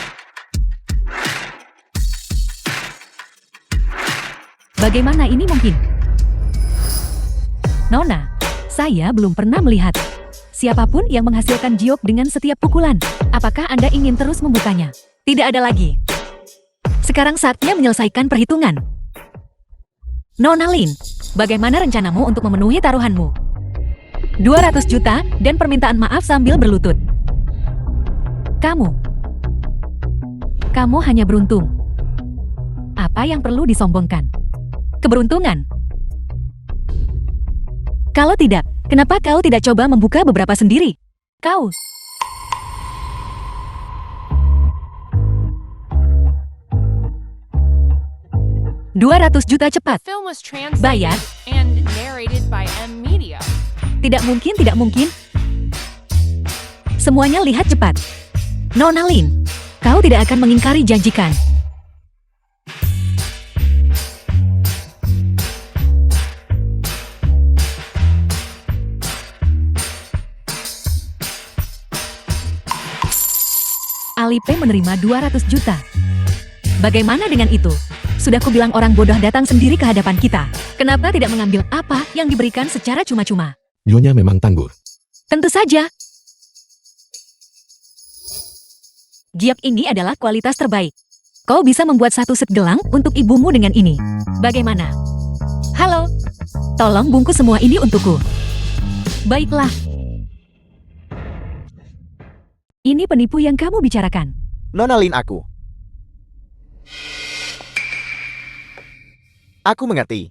Bagaimana ini mungkin? Nona, saya belum pernah melihat siapapun yang menghasilkan giok dengan setiap pukulan. Apakah Anda ingin terus membukanya? Tidak ada lagi. Sekarang saatnya menyelesaikan perhitungan. Nona Lin, bagaimana rencanamu untuk memenuhi taruhanmu? 200 juta dan permintaan maaf sambil berlutut. Kamu hanya beruntung. Apa yang perlu disombongkan? Keberuntungan. Kalau tidak, kenapa kau tidak coba membuka beberapa sendiri? Kau. $200 juta cepat. Film was translated Bayar. and narrated by Media. Tidak mungkin, tidak mungkin. Semuanya lihat cepat. Nona Lin, kau tidak akan mengingkari janjikan. Alipay menerima 200 juta. Bagaimana dengan itu? Sudah kubilang orang bodoh datang sendiri ke hadapan kita. Kenapa tidak mengambil apa yang diberikan secara cuma-cuma? Nyonya memang tangguh. Tentu saja. Giok ini adalah kualitas terbaik. Kau bisa membuat satu set gelang untuk ibumu dengan ini. Bagaimana? Halo. Tolong bungkus semua ini untukku. Baiklah. Ini penipu yang kamu bicarakan. Nona Lin aku. Aku mengerti.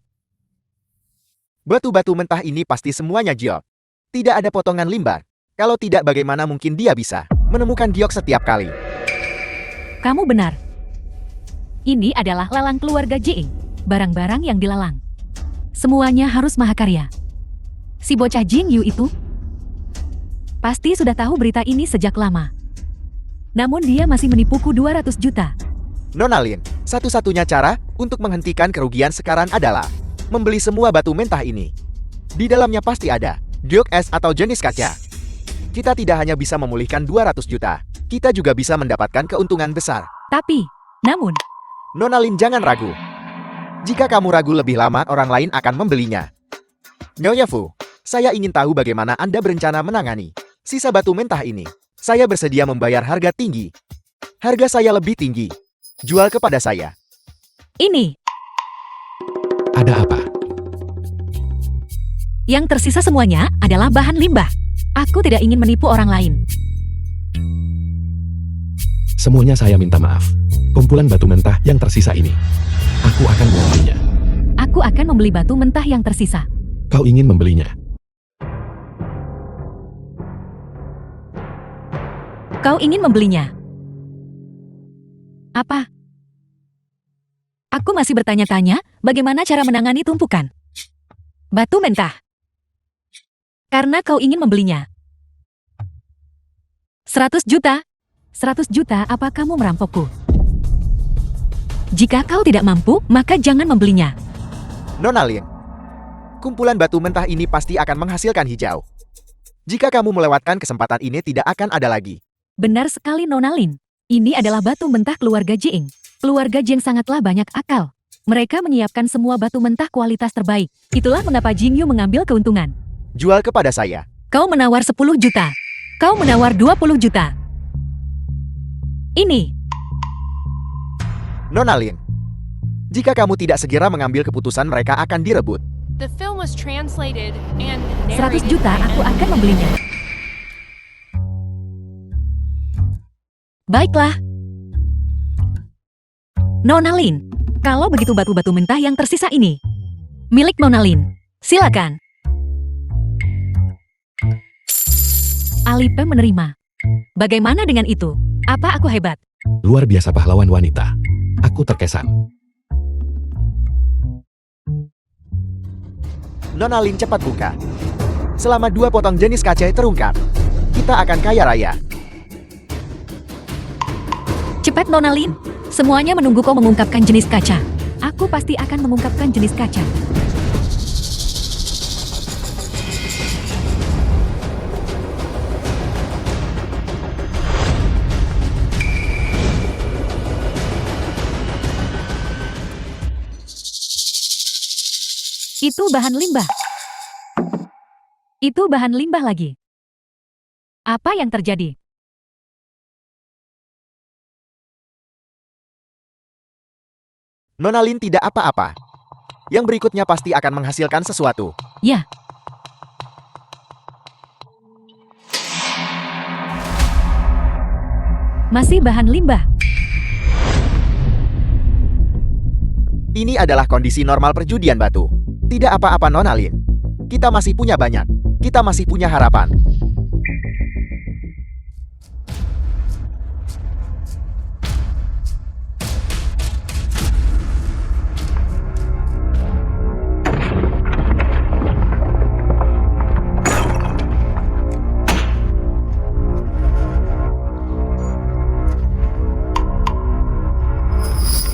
Batu-batu mentah ini pasti semuanya giok. Tidak ada potongan limbar. Kalau tidak bagaimana mungkin dia bisa menemukan giok setiap kali. Kamu benar. Ini adalah lelang keluarga Jing. Barang-barang yang dilelang. Semuanya harus mahakarya. Si bocah Jing Yu itu pasti sudah tahu berita ini sejak lama. Namun dia masih menipuku 200 juta. Nona Lin, satu-satunya cara untuk menghentikan kerugian sekarang adalah membeli semua batu mentah ini. Di dalamnya pasti ada giok es atau jenis kaca. Kita tidak hanya bisa memulihkan 200 juta, kita juga bisa mendapatkan keuntungan besar. Namun, Nona Lin jangan ragu. Jika kamu ragu lebih lama, orang lain akan membelinya. Nyonya Fu, saya ingin tahu bagaimana Anda berencana menangani sisa batu mentah ini. Saya bersedia membayar harga tinggi. Harga saya lebih tinggi. Jual kepada saya. ini Ada apa? yang tersisa semuanya adalah bahan limbah. Aku tidak ingin menipu orang lain. Semuanya saya minta maaf. Kumpulan batu mentah yang tersisa ini. Aku akan membelinya. Aku akan membeli batu mentah yang tersisa. Kau ingin membelinya? Kau ingin membelinya? Apa? Aku masih bertanya-tanya bagaimana cara menangani tumpukan batu mentah. Karena kau ingin membelinya. 100 juta? 100 juta apa kamu merampokku? Jika kau tidak mampu, maka jangan membelinya. Nona Lin, kumpulan batu mentah ini pasti akan menghasilkan hijau. Jika kamu melewatkan kesempatan ini tidak akan ada lagi. Benar sekali Nona Lin. Ini adalah batu mentah keluarga Jing. Keluarga Jing sangatlah banyak akal. Mereka menyiapkan semua batu mentah kualitas terbaik. Itulah mengapa Jing Yu mengambil keuntungan. Jual kepada saya. Kau menawar 10 juta. Kau menawar 20 juta. Ini. Nona Lin, jika kamu tidak segera mengambil keputusan, mereka akan direbut. The film was translated and 100 narrated juta by aku M. akan membelinya. Baiklah. Nona Lin, kalau begitu batu-batu mentah yang tersisa ini milik Nona Lin. Silakan. Alipe menerima. Bagaimana dengan itu? Apa aku hebat? Luar biasa pahlawan wanita. Aku terkesan. Nona Lin cepat buka. Selama 2 potong jenis kaca terungkap, kita akan kaya raya. Cepat Nona Lin. Semuanya menunggu kau mengungkapkan jenis kaca. Aku pasti akan mengungkapkan jenis kaca. Itu bahan limbah. Itu bahan limbah lagi. Apa yang terjadi? Nona Lin tidak apa-apa. Yang berikutnya pasti akan menghasilkan sesuatu. Ya. Masih bahan limbah. Ini adalah kondisi normal perjudian batu. Tidak apa-apa Nona Lin. Kita masih punya banyak. Kita masih punya harapan.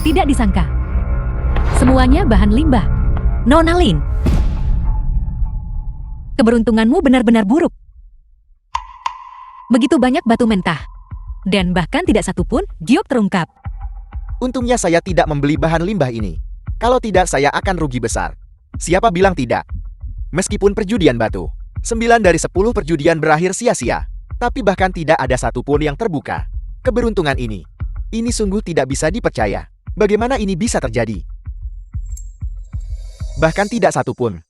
Tidak disangka. Semuanya bahan limbah. Nona Lin. Keberuntunganmu benar-benar buruk. Begitu banyak batu mentah. Dan bahkan tidak satu pun giok terungkap. Untungnya saya tidak membeli bahan limbah ini. Kalau tidak saya akan rugi besar. Siapa bilang tidak? Meskipun perjudian batu, 9 dari 10 perjudian berakhir sia-sia. Tapi bahkan tidak ada satupun yang terbuka. Keberuntungan ini sungguh tidak bisa dipercaya. Bagaimana ini bisa terjadi? Bahkan tidak satupun.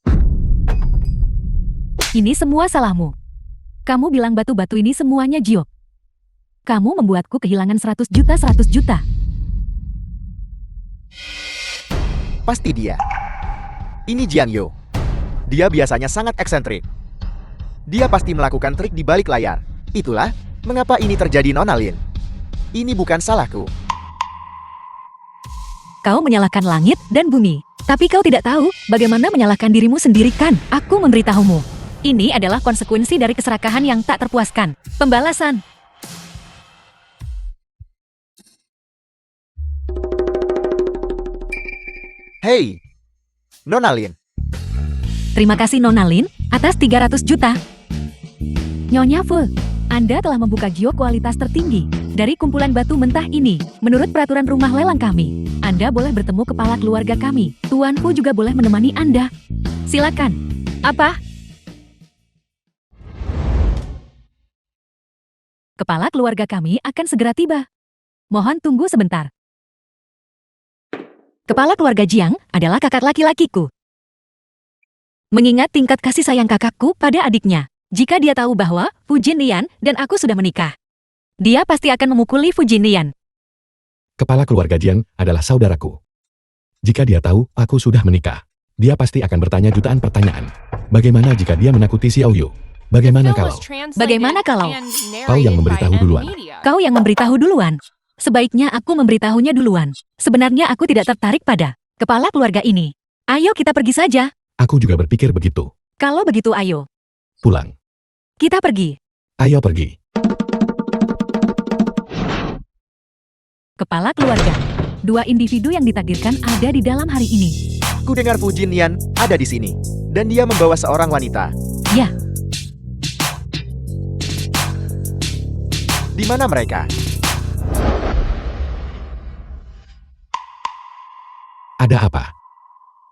Ini semua salahmu. Kamu bilang batu-batu ini semuanya Jiok. Kamu membuatku kehilangan 100 juta. Pasti dia. Ini Jiang Yo. Dia biasanya sangat eksentrik. Dia pasti melakukan trik di balik layar. Itulah mengapa ini terjadi, Nona Lin. Ini bukan salahku. Kau menyalahkan langit dan bumi. Tapi kau tidak tahu bagaimana menyalahkan dirimu sendiri kan? Aku memberitahumu. Ini adalah konsekuensi dari keserakahan yang tak terpuaskan. Pembalasan. Hei, Nona Lin. Terima kasih Nona Lin atas 300 juta. Nyonya Fu, Anda telah membuka Gio kualitas tertinggi dari kumpulan batu mentah ini. Menurut peraturan rumah lelang kami, Anda boleh bertemu kepala keluarga kami. Tuan Fu juga boleh menemani Anda. Silakan. Apa? Kepala keluarga kami akan segera tiba. Mohon tunggu sebentar. Kepala keluarga Jiang adalah kakak laki-lakiku. Mengingat tingkat kasih sayang kakakku pada adiknya, jika dia tahu bahwa Fu Jinlian dan aku sudah menikah, dia pasti akan memukuli Fu Jinlian. Kepala keluarga Jiang adalah saudaraku. Jika dia tahu aku sudah menikah, dia pasti akan bertanya jutaan pertanyaan. Bagaimana jika dia menakuti Xiao Yu? Bagaimana Film kalau? was translated Bagaimana kalau? and Kau yang narrated memberitahu by duluan. N-Media. Kau yang memberitahu duluan. Sebaiknya aku memberitahunya duluan. Sebenarnya aku tidak tertarik pada kepala keluarga ini. Ayo kita pergi saja. Aku juga berpikir begitu. Kalau begitu ayo. Pulang. Kita pergi. Ayo pergi. Kepala keluarga. Dua individu yang ditakdirkan ada di dalam hari ini. Ku dengar Fu Jinlian ada di sini. Dan dia membawa seorang wanita. Ya, Di mana mereka? Ada apa?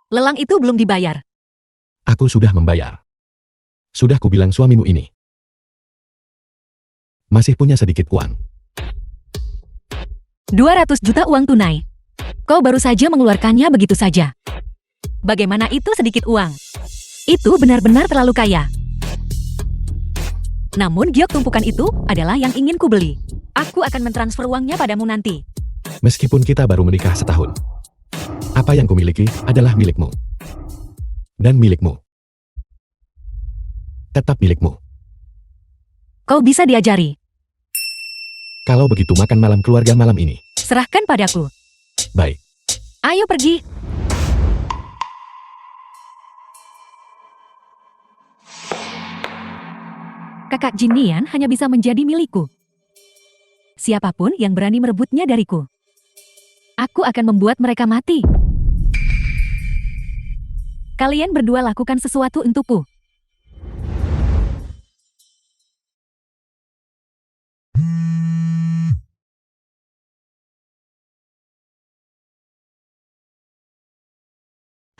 lelang itu belum dibayar. Aku sudah membayar. Sudah kubilang suamimu ini. Masih punya sedikit uang. 200 juta uang tunai. Kau baru saja mengeluarkannya begitu saja. Bagaimana itu sedikit uang? Itu benar-benar terlalu kaya. Namun giok tumpukan itu adalah yang ingin kubeli. Aku akan mentransfer uangnya padamu nanti. Meskipun kita baru menikah setahun. Apa yang kumiliki adalah milikmu. Dan milikmu. Tetap milikmu. Kau bisa diajari. Kalau begitu makan malam keluarga malam ini. Serahkan padaku. Baik. Ayo pergi. Kakak Jinnian hanya bisa menjadi milikku. Siapapun yang berani merebutnya dariku, aku akan membuat mereka mati. Kalian berdua lakukan sesuatu untukku.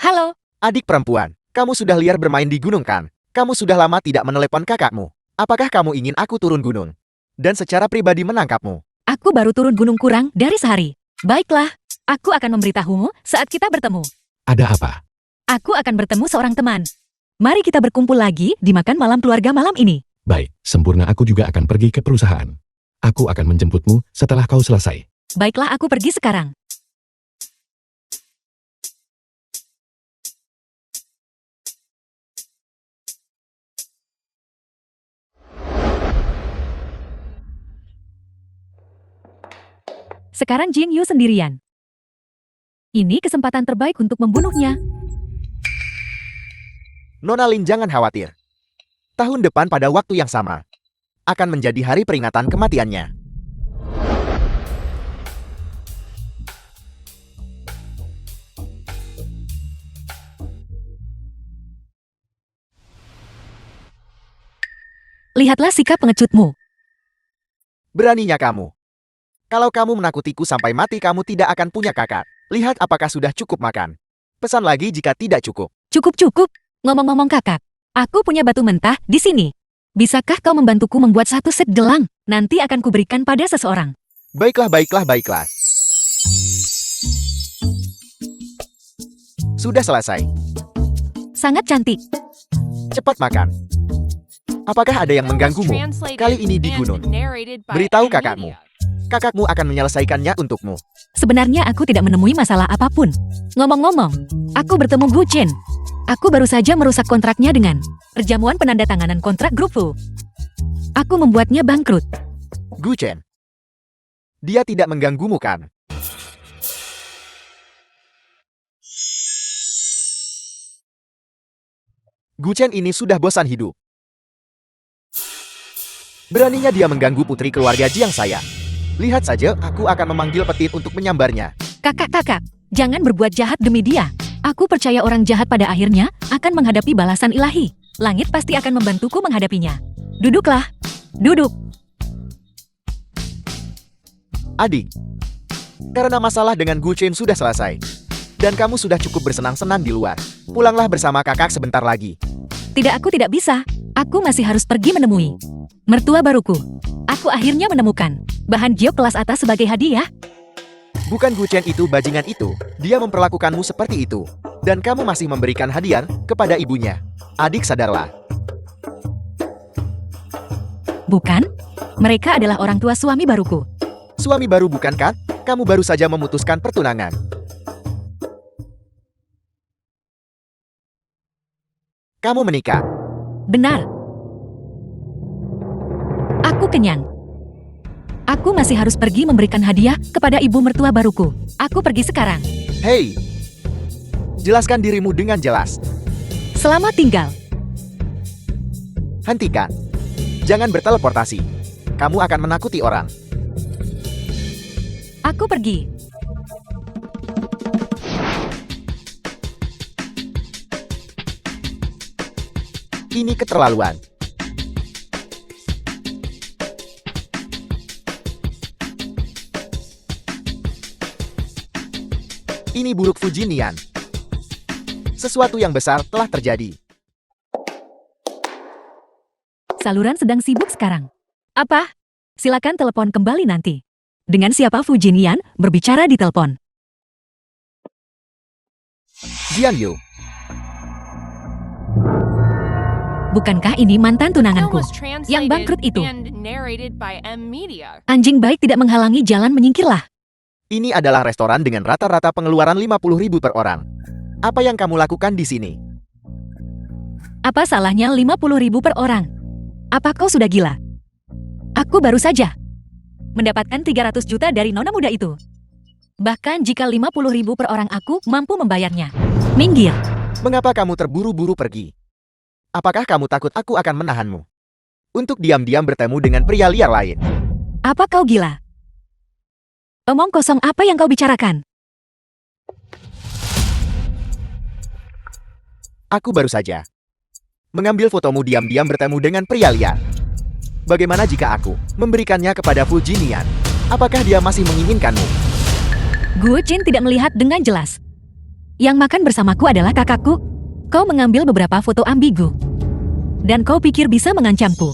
Halo, Adik perempuan, kamu sudah liar bermain di gunung kan? Kamu sudah lama tidak menelepon kakakmu. Apakah kamu ingin aku turun gunung? Dan secara pribadi menangkapmu? aku baru turun gunung kurang dari sehari. Baiklah, aku akan memberitahumu saat kita bertemu. Ada apa? Aku akan bertemu seorang teman. Mari kita berkumpul lagi di makan malam keluarga malam ini. Baik, sempurna aku juga akan pergi ke perusahaan. Aku akan menjemputmu setelah kau selesai. Baiklah, aku pergi sekarang. Sekarang Jing Yu sendirian. Ini kesempatan terbaik untuk membunuhnya. Nona Lin jangan khawatir. Tahun depan pada waktu yang sama akan menjadi hari peringatan kematiannya. Lihatlah sikap pengecutmu. Beraninya kamu. Kalau kamu menakutiku sampai mati, kamu tidak akan punya kakak. Lihat apakah sudah cukup makan. Pesan lagi jika tidak cukup. Cukup-cukup. Ngomong-ngomong kakak. Aku punya batu mentah di sini. Bisakah kau membantuku membuat satu set gelang? Nanti akan kuberikan pada seseorang. Baiklah, baiklah, baiklah. Sudah selesai. Sangat cantik. Cepat makan. Apakah ada yang mengganggumu? Kali ini di gunung. Beritahu kakakmu. Kakakmu akan menyelesaikannya untukmu. Sebenarnya aku tidak menemui masalah apapun. Ngomong-ngomong, aku bertemu Gu Chen. Aku baru saja merusak kontraknya dengan perjamuan penandatanganan kontrak grup Fu. Aku membuatnya bangkrut. Gu Chen. Dia tidak mengganggumu kan? Gu Chen ini sudah bosan hidup. Beraninya dia mengganggu putri keluarga Jiang saya. Lihat saja, aku akan memanggil Petit untuk menyambarnya. Kakak, jangan berbuat jahat demi dia. Aku percaya orang jahat pada akhirnya akan menghadapi balasan ilahi. Langit pasti akan membantuku menghadapinya. Duduklah. Duduk. Adik, karena masalah dengan Gu Chen sudah selesai. Dan kamu sudah cukup bersenang-senang di luar. Pulanglah bersama kakak sebentar lagi. Tidak, aku tidak bisa. Aku masih harus pergi menemui mertua baruku. Aku akhirnya menemukan bahan giok kelas atas sebagai hadiah. Bukan Gu Chen itu bajingan itu. Dia memperlakukanmu seperti itu. Dan kamu masih memberikan hadiah kepada ibunya. Adik, sadarlah. Bukan? Mereka adalah orang tua suami baruku. Suami baru bukan kan? Kamu baru saja memutuskan pertunangan. Kamu menikah. Benar. Aku kenyang. Aku masih harus pergi memberikan hadiah kepada ibu mertua baruku. Aku pergi sekarang. Hei, jelaskan dirimu dengan jelas. Selamat tinggal. Hentikan. Jangan berteleportasi. Kamu akan menakuti orang. Aku pergi. Ini keterlaluan. Ini buruk Fujinian. Sesuatu yang besar telah terjadi. Saluran sedang sibuk sekarang. Apa? Silakan telepon kembali nanti. Dengan siapa Fujinian berbicara di telepon? Jian Yu. Bukankah ini mantan tunanganku? Yang bangkrut itu. Anjing baik tidak menghalangi jalan, menyingkirlah. Ini adalah restoran dengan rata-rata pengeluaran 50.000 per orang. Apa yang kamu lakukan di sini? Apa salahnya 50.000 per orang? Apa kau sudah gila? Aku baru saja mendapatkan 300 juta dari nona muda itu. Bahkan jika 50.000 per orang aku mampu membayarnya. Minggir. Mengapa kamu terburu-buru pergi? Apakah kamu takut aku akan menahanmu? Untuk diam-diam bertemu dengan pria liar lain. Apa kau gila? Omong kosong apa yang kau bicarakan? Aku baru saja mengambil fotomu diam-diam bertemu dengan pria liar. Bagaimana jika aku memberikannya kepada Fujinian? Apakah dia masih menginginkanmu? Gu Chen tidak melihat dengan jelas. Yang makan bersamaku adalah kakakku. Kau mengambil beberapa foto ambigu. Dan kau pikir bisa mengancamku.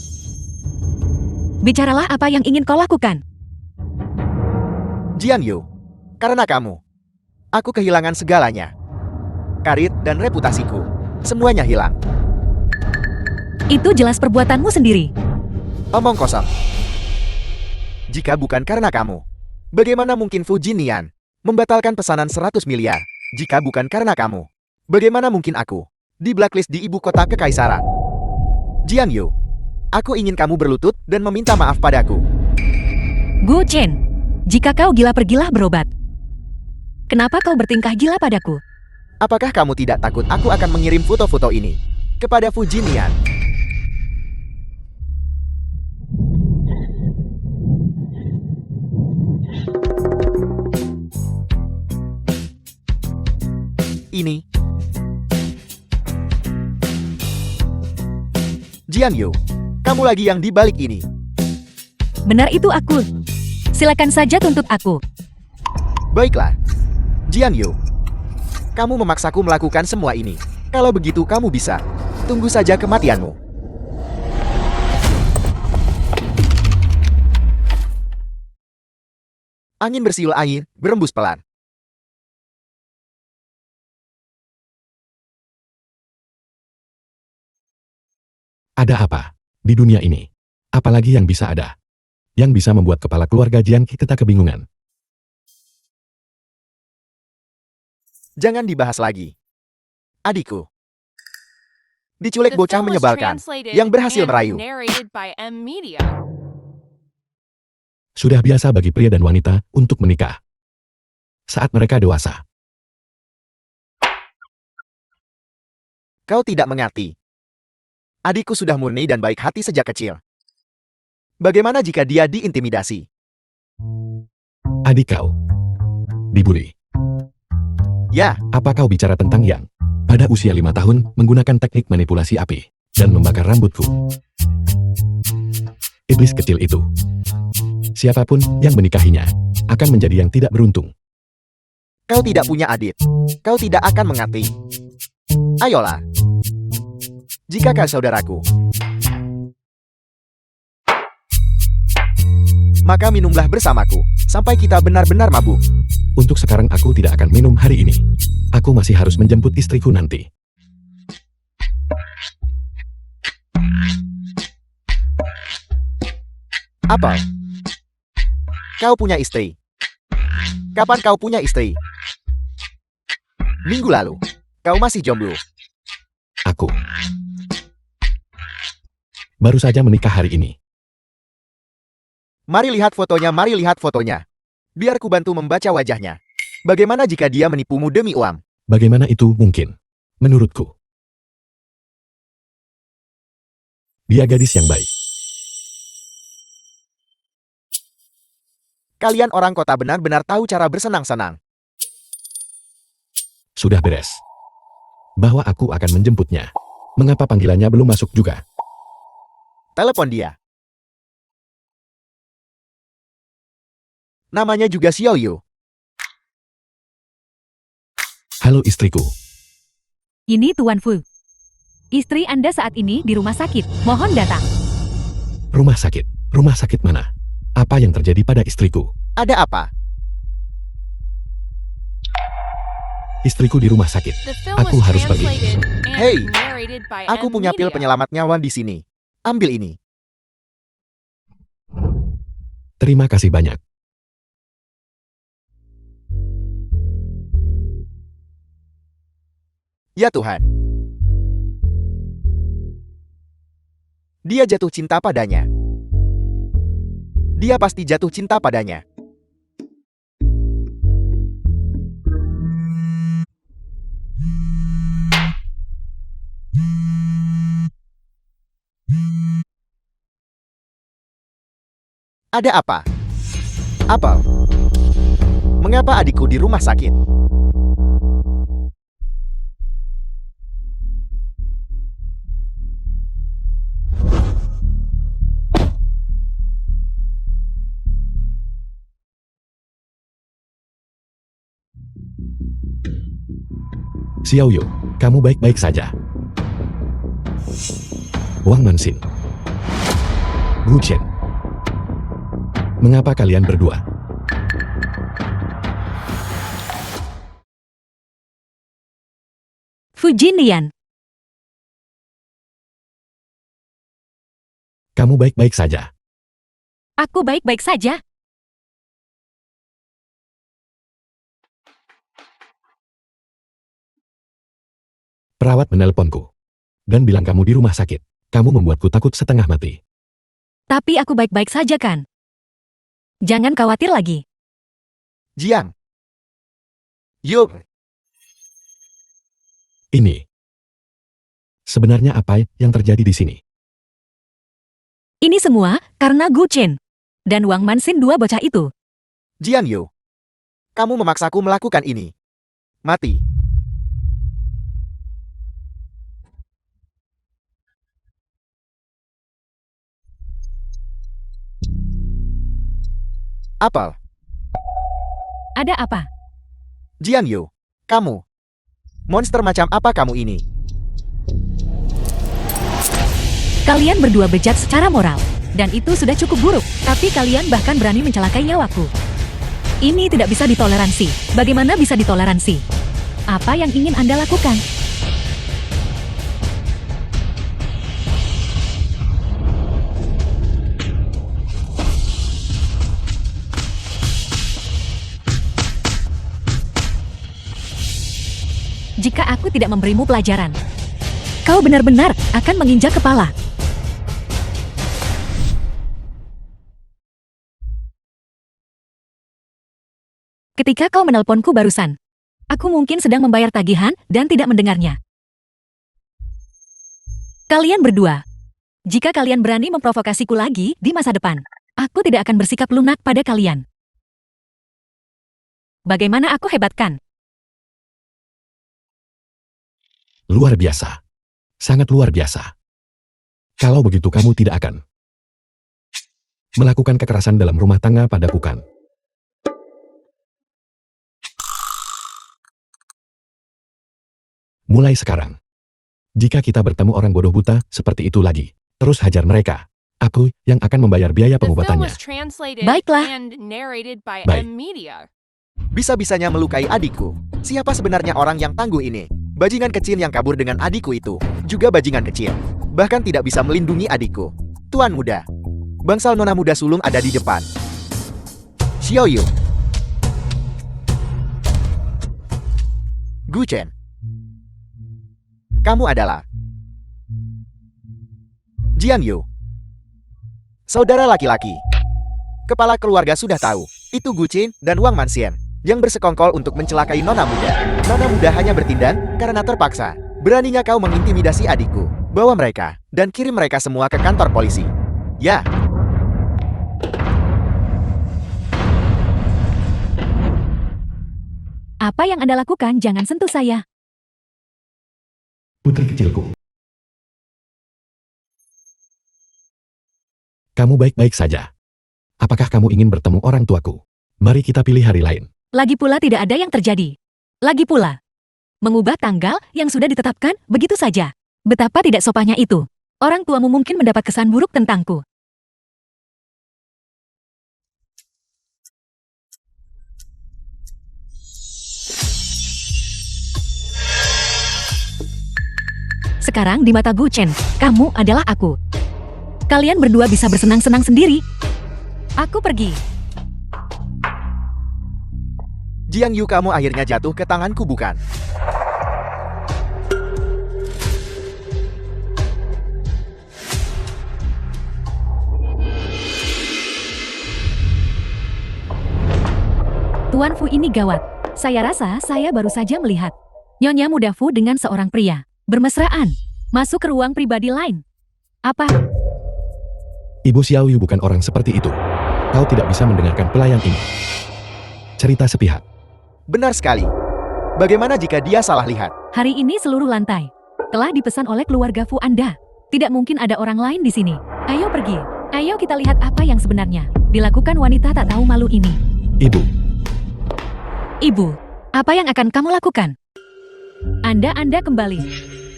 Bicaralah apa yang ingin kau lakukan. Jian Yu, karena kamu, aku kehilangan segalanya. Karir dan reputasiku, semuanya hilang. Itu jelas perbuatanmu sendiri. Omong kosong. Jika bukan karena kamu, bagaimana mungkin Fujinian membatalkan pesanan 100 miliar? Jika bukan karena kamu, bagaimana mungkin aku di blacklist di ibu kota kekaisaran? Jian Yu, aku ingin kamu berlutut dan meminta maaf padaku. Gu Chen, jika kau gila pergilah berobat. Kenapa kau bertingkah gila padaku? Apakah kamu tidak takut aku akan mengirim foto-foto ini kepada Fujinian? Ini Jian Yu, kamu lagi yang di balik ini. Benar, itu aku. Silakan saja tuntut aku. Baiklah, Jian Yu, kamu memaksaku melakukan semua ini. Kalau begitu kamu bisa Tunggu saja kematianmu. Angin bersiul air, berembus pelan. Ada apa di dunia ini? Apalagi yang bisa ada? Yang bisa membuat kepala keluarga Jiang kita kebingungan. Jangan dibahas lagi. Adikku. Diculik The bocah film was menyebalkan, translated yang berhasil and merayu. narrated by M Media. Sudah biasa bagi pria dan wanita untuk menikah saat mereka dewasa. Kau tidak mengerti. Adikku sudah murni dan baik hati sejak kecil. Bagaimana jika dia diintimidasi? Adik kau dibully. Ya, Apa kau bicara tentang yang pada usia 5 tahun menggunakan teknik manipulasi api dan membakar rambutku? Iblis kecil itu. Siapapun yang menikahinya akan menjadi yang tidak beruntung. kau tidak punya adik. Kau tidak akan mengerti. Ayolah. Jika kau saudaraku, maka minumlah bersamaku, sampai kita benar-benar mabuk. Untuk sekarang aku tidak akan minum hari ini. Aku masih harus menjemput istriku nanti. Apa? Kau punya istri? Kapan kau punya istri? Minggu lalu. Kau masih jomblo. Aku baru saja menikah hari ini. Mari lihat fotonya, mari lihat fotonya. Biar ku bantu membaca wajahnya. Bagaimana jika dia menipumu demi uang? Bagaimana itu mungkin? Menurutku, dia gadis yang baik. Kalian orang kota benar-benar tahu cara bersenang-senang. Sudah beres. Bahwa aku akan menjemputnya. Mengapa panggilannya belum masuk juga? Telepon dia. Namanya juga Xiao Yu. Halo istriku. Ini Tuan Fu. Istri Anda saat ini di rumah sakit. Mohon datang. Rumah sakit. Rumah sakit mana? Apa yang terjadi pada istriku? Ada apa? Istriku di rumah sakit. The film Aku was harus pergi. translated and Hey, narrated by Aku M punya pil Media. penyelamat nyawa di sini. Ambil ini. Terima kasih banyak. Ya Tuhan. Dia jatuh cinta padanya. Dia pasti jatuh cinta padanya. Ada apa? Apa? Mengapa adikku di rumah sakit? Xiao Yu, kamu baik-baik saja. Wang Manxin. Gu Chen. Mengapa kalian berdua? Fu Jinlian. Kamu baik-baik saja. Aku baik-baik saja. Perawat menelponku dan bilang kamu di rumah sakit. Kamu membuatku takut setengah mati. Tapi aku baik-baik saja kan? Jangan khawatir lagi. Jiang. Yuk. Ini sebenarnya apa yang terjadi di sini? Ini semua karena Gu Chen dan Wang Manxin, dua bocah itu. Jiang Yu. Kamu memaksaku melakukan ini. Mati. Apel. Ada apa? Jiang Yu. Kamu. Monster macam apa kamu ini? Kalian berdua bejat secara moral. Dan itu sudah cukup buruk. Tapi kalian bahkan berani mencelakai nyawaku. Ini tidak bisa ditoleransi. Bagaimana bisa ditoleransi? Apa yang ingin Anda lakukan? Jika aku tidak memberimu pelajaran, kau benar-benar akan menginjak kepala. Ketika kau menelponku barusan, aku mungkin sedang membayar tagihan dan tidak mendengarnya. Kalian berdua, jika kalian berani memprovokasiku lagi di masa depan, aku tidak akan bersikap lunak pada kalian. Bagaimana aku hebat kan? Luar biasa. Sangat luar biasa. Kalau begitu kamu tidak akan melakukan kekerasan dalam rumah tangga padaku kan? Mulai sekarang, jika kita bertemu orang bodoh buta seperti itu lagi, terus hajar mereka. Aku yang akan membayar biaya The film pengobatannya. was translated Baiklah. and narrated by Baik. M Media. Bisa-bisanya melukai adikku. Siapa sebenarnya orang yang tangguh ini? Bajingan kecil yang kabur dengan adikku itu. Juga bajingan kecil. Bahkan tidak bisa melindungi adikku. Tuan muda. Bangsal nona muda sulung ada di depan. Xiaoyu. Gu Chen. Kamu adalah Jiang Yu. Saudara laki-laki. Kepala keluarga sudah tahu. Itu Gu Chen dan Wang Manxian yang bersekongkol untuk mencelakai nona muda. Nona muda hanya bertindak karena terpaksa. Beraninya kau mengintimidasi adikku. Bawa mereka dan kirim mereka semua ke kantor polisi. Ya. Apa yang Anda lakukan? Jangan sentuh saya. Putri kecilku. Kamu baik-baik saja. Apakah kamu ingin bertemu orang tuaku? Mari kita pilih hari lain. Lagi pula tidak ada yang terjadi. Lagi pula, mengubah tanggal yang sudah ditetapkan begitu saja. Betapa tidak sopannya itu. Orang tuamu mungkin mendapat kesan buruk tentangku. Sekarang di mata Gu Chen, kamu adalah aku. Kalian berdua bisa bersenang-senang sendiri. Aku pergi. Jiang Yu, kamu akhirnya jatuh ke tanganku bukan? Tuan Fu ini gawat. Saya rasa saya baru saja melihat Nyonya Muda Fu dengan seorang pria bermesraan masuk ke ruang pribadi lain. Apa? Ibu Xiaoyu bukan orang seperti itu. Kau tidak bisa mendengarkan pelayan ini. Cerita sepihak. Benar sekali. Bagaimana jika dia salah lihat? Hari ini seluruh lantai telah dipesan oleh keluarga Fu Anda. Tidak mungkin ada orang lain di sini. Ayo pergi. Ayo kita lihat apa yang sebenarnya dilakukan wanita tak tahu malu ini. Ibu, Ibu, apa yang akan kamu lakukan? Anda kembali.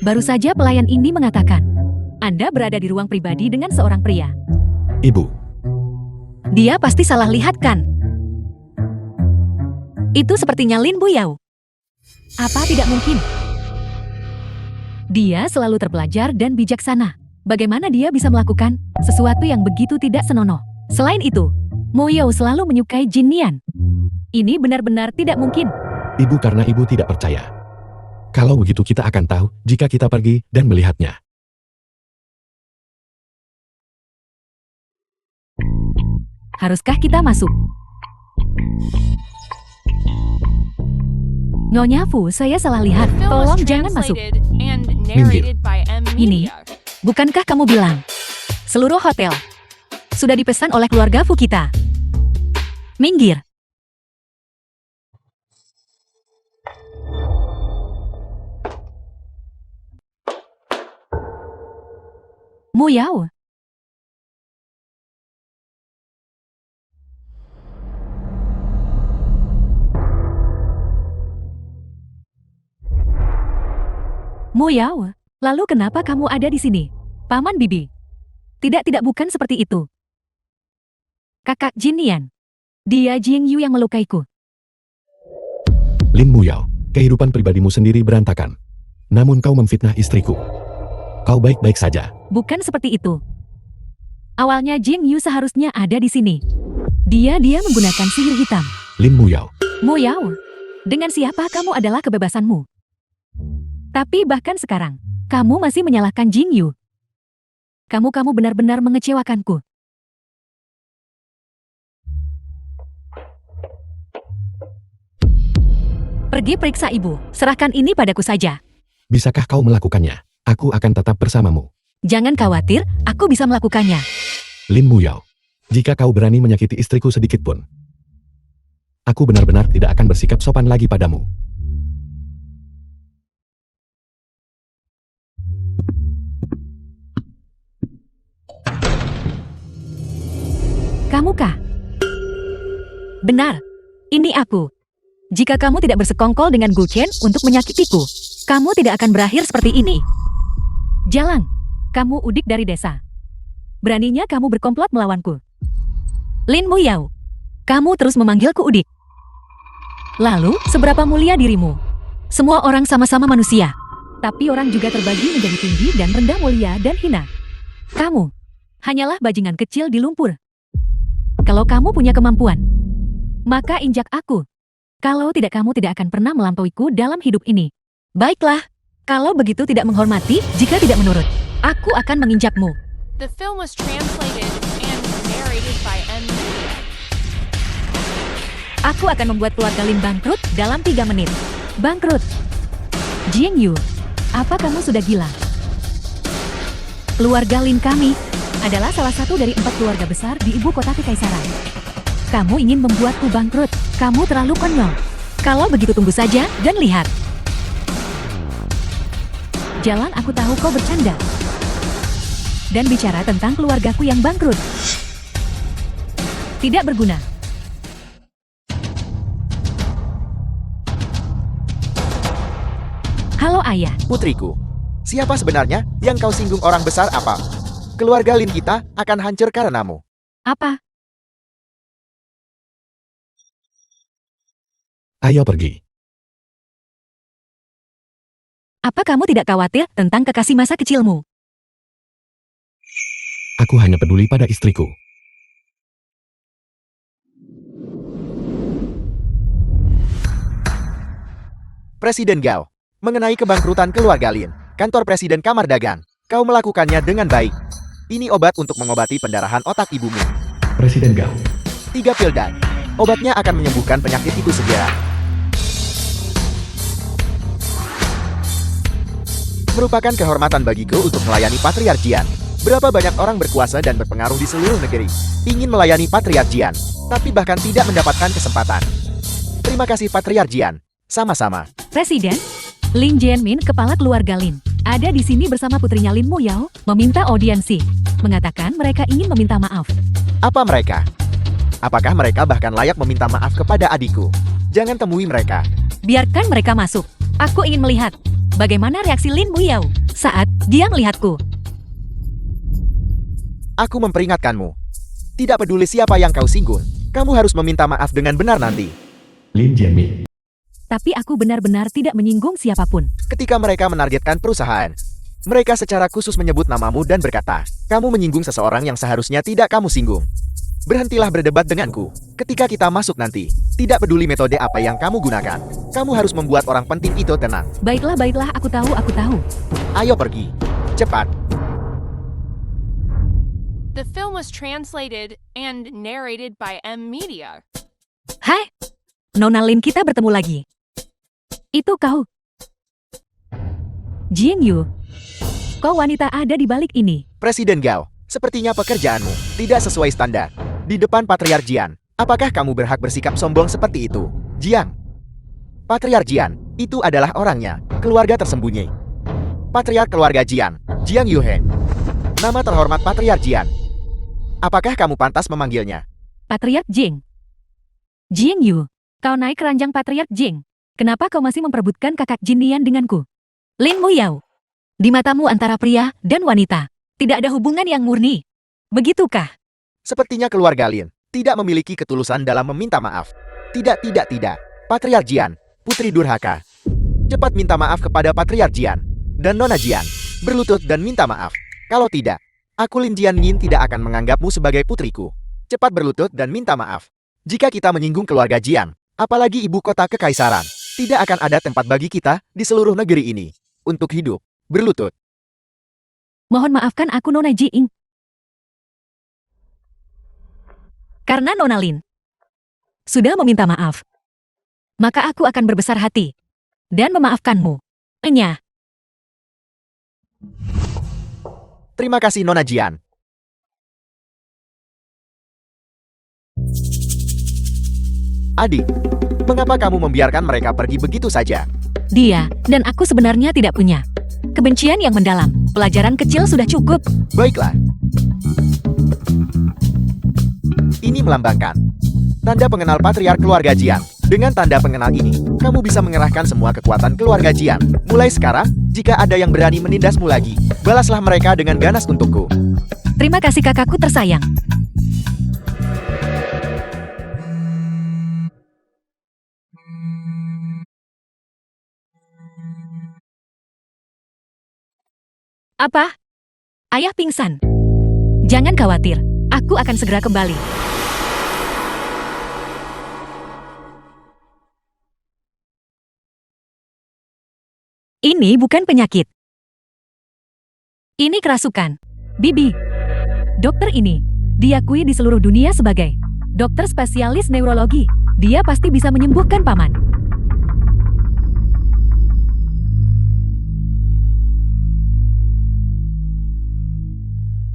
Baru saja pelayan ini mengatakan, Anda berada di ruang pribadi dengan seorang pria. ibu, Dia pasti salah lihat kan? Itu sepertinya Lin Buyao. Apa tidak mungkin? Dia selalu terpelajar dan bijaksana. Bagaimana dia bisa melakukan sesuatu yang begitu tidak senonoh? Selain itu, Mo Yao selalu menyukai Jin Nian. Ini benar-benar tidak mungkin. ibu karena ibu tidak percaya. Kalau begitu kita akan tahu jika kita pergi dan melihatnya. Haruskah kita masuk? Nyonya Fu, saya salah lihat. The film Tolong was jangan masuk. translated and narrated by M Ini. Media. Bukankah kamu bilang seluruh hotel sudah dipesan oleh keluarga Fu kita? Minggir. Mo Yao. Mo Yao, lalu kenapa kamu ada di sini? Paman Bibi. Tidak bukan seperti itu. Kakak Jin Nian. Dia Jing Yu yang melukaiku. Lin Muyao, kehidupan pribadimu sendiri berantakan. Namun kau memfitnah istriku. Kau baik-baik saja. Bukan seperti itu. Awalnya Jing Yu seharusnya ada di sini. Dia menggunakan sihir hitam. Lin Muyao, Muyao, dengan siapa kamu adalah kebebasanmu. Tapi bahkan sekarang, kamu masih menyalahkan Jing Yu. Kamu benar-benar mengecewakanku. Pergi periksa ibu, serahkan ini padaku saja. bisakah kau melakukannya? Aku akan tetap bersamamu. Jangan khawatir, aku bisa melakukannya. Lin Muyao, jika kau berani menyakiti istriku sedikit pun, aku benar-benar tidak akan bersikap sopan lagi padamu. Kamu kah? Benar, ini aku. Jika kamu tidak bersekongkol dengan Gu Chen untuk menyakitiku, kamu tidak akan berakhir seperti ini. Jalan, kamu udik dari desa. Beraninya kamu berkomplot melawanku. Lin Muyao, kamu terus memanggilku udik. Lalu, seberapa mulia dirimu? Semua orang sama-sama manusia. Tapi orang juga terbagi menjadi tinggi dan rendah, mulia dan hina. Kamu hanyalah bajingan kecil di lumpur. Kalau kamu punya kemampuan, maka injak aku. Kalau tidak, kamu tidak akan pernah melampauiku dalam hidup ini. Baiklah, kalau begitu tidak menghormati, jika tidak menurut, aku akan menginjakmu. The film was translated and narrated by M. Aku akan membuat keluarga Lin bangkrut dalam 3 menit. Bangkrut. Jing Yu, apa kamu sudah gila? Keluarga Lin kami adalah salah satu dari 4 keluarga besar di ibu kota Kekaisaran. Kamu ingin membuatku bangkrut. Kamu terlalu konyol. Kalau begitu tunggu saja dan lihat. Jalan, aku tahu kau bercanda. Dan bicara tentang keluargaku yang bangkrut. Tidak berguna. Halo ayah. Putriku, siapa sebenarnya yang kau singgung orang besar apa? Keluarga Lin kita akan hancur karenamu. Apa? Ayo pergi. Apa kamu tidak khawatir tentang kekasih masa kecilmu? Aku hanya peduli pada istriku. Presiden Gao, mengenai kebangkrutan keluarga Lin, kantor Presiden Kamar Dagang, kau melakukannya dengan baik. Ini obat untuk mengobati pendarahan otak ibumu. Presiden Gao, 3 pil dan obatnya akan menyembuhkan penyakit itu segera. Merupakan kehormatan bagiku untuk melayani Patriark Jian. Berapa banyak orang berkuasa dan berpengaruh di seluruh negeri ingin melayani Patriark Jian, tapi bahkan tidak mendapatkan kesempatan. Terima kasih Patriark Jian. Sama-sama. Presiden, Lin Jianmin, kepala keluarga Lin, ada di sini bersama putrinya Lin Muyao, meminta audiensi. Mengatakan mereka ingin meminta maaf. Apa mereka? Apakah mereka bahkan layak meminta maaf kepada adikku? Jangan temui mereka. Biarkan mereka masuk. Aku ingin melihat bagaimana reaksi Lin Muyao saat dia melihatku. Aku memperingatkanmu. Tidak peduli siapa yang kau singgung, kamu harus meminta maaf dengan benar nanti. Lin Jianmin. Tapi aku benar-benar tidak menyinggung siapapun. Ketika mereka menargetkan perusahaan, mereka secara khusus menyebut namamu dan berkata, kamu menyinggung seseorang yang seharusnya tidak kamu singgung. Berhentilah berdebat denganku. Ketika kita masuk nanti, tidak peduli metode apa yang kamu gunakan, kamu harus membuat orang penting itu tenang. Baiklah, aku tahu. Ayo pergi. Cepat. The film was translated and narrated by M. Media. Hai, Nona Lin, kita bertemu lagi. Itu kau. Jing Yu. Kau wanita ada di balik ini. Presiden Gao, sepertinya pekerjaanmu tidak sesuai standar. Di depan Patriark Jian, apakah kamu berhak bersikap sombong seperti itu? Jiang. Patriark Jian, itu adalah orangnya, keluarga tersembunyi. Patriark keluarga Jian, Jiang Yuheng. Nama terhormat Patriark Jian. Apakah kamu pantas memanggilnya? Patriark Jing. Jing Yu, kau naik keranjang Patriark Jing. Kenapa kau masih memperebutkan kakak Jin Nian denganku? Lin Muyao. Di matamu antara pria dan wanita, Tidak ada hubungan yang murni. Begitukah? Sepertinya keluarga Lin tidak memiliki ketulusan dalam meminta maaf. Tidak. Patriark Jian, putri durhaka. Cepat minta maaf kepada Patriark Jian dan Nona Jian. Berlutut dan minta maaf. Kalau tidak, aku Lin Jian Yin tidak akan menganggapmu sebagai putriku. Cepat berlutut dan minta maaf. Jika kita menyinggung keluarga Jian, apalagi ibu kota kekaisaran, tidak akan ada tempat bagi kita di seluruh negeri ini untuk hidup. Berlutut. Mohon maafkan aku Nona Jing. Karena Nona Lin sudah meminta maaf, maka aku akan berbesar hati dan memaafkanmu. Enya. Terima kasih Nona Jian. Adik, mengapa kamu membiarkan mereka pergi begitu saja? Dia dan aku sebenarnya tidak punya kebencian yang mendalam. Pelajaran kecil sudah cukup. Baiklah. Ini melambangkan tanda pengenal patriark keluarga Jian. Dengan tanda pengenal ini, kamu bisa mengerahkan semua kekuatan keluarga Jian. Mulai sekarang, jika ada yang berani menindasmu lagi, balaslah mereka dengan ganas untukku. Terima kasih kakakku tersayang. Apa? Ayah pingsan. Jangan khawatir, aku akan segera kembali. Ini bukan penyakit. Ini kerasukan. Bibi. Dokter ini diakui di seluruh dunia sebagai dokter spesialis neurologi. Dia pasti bisa menyembuhkan paman.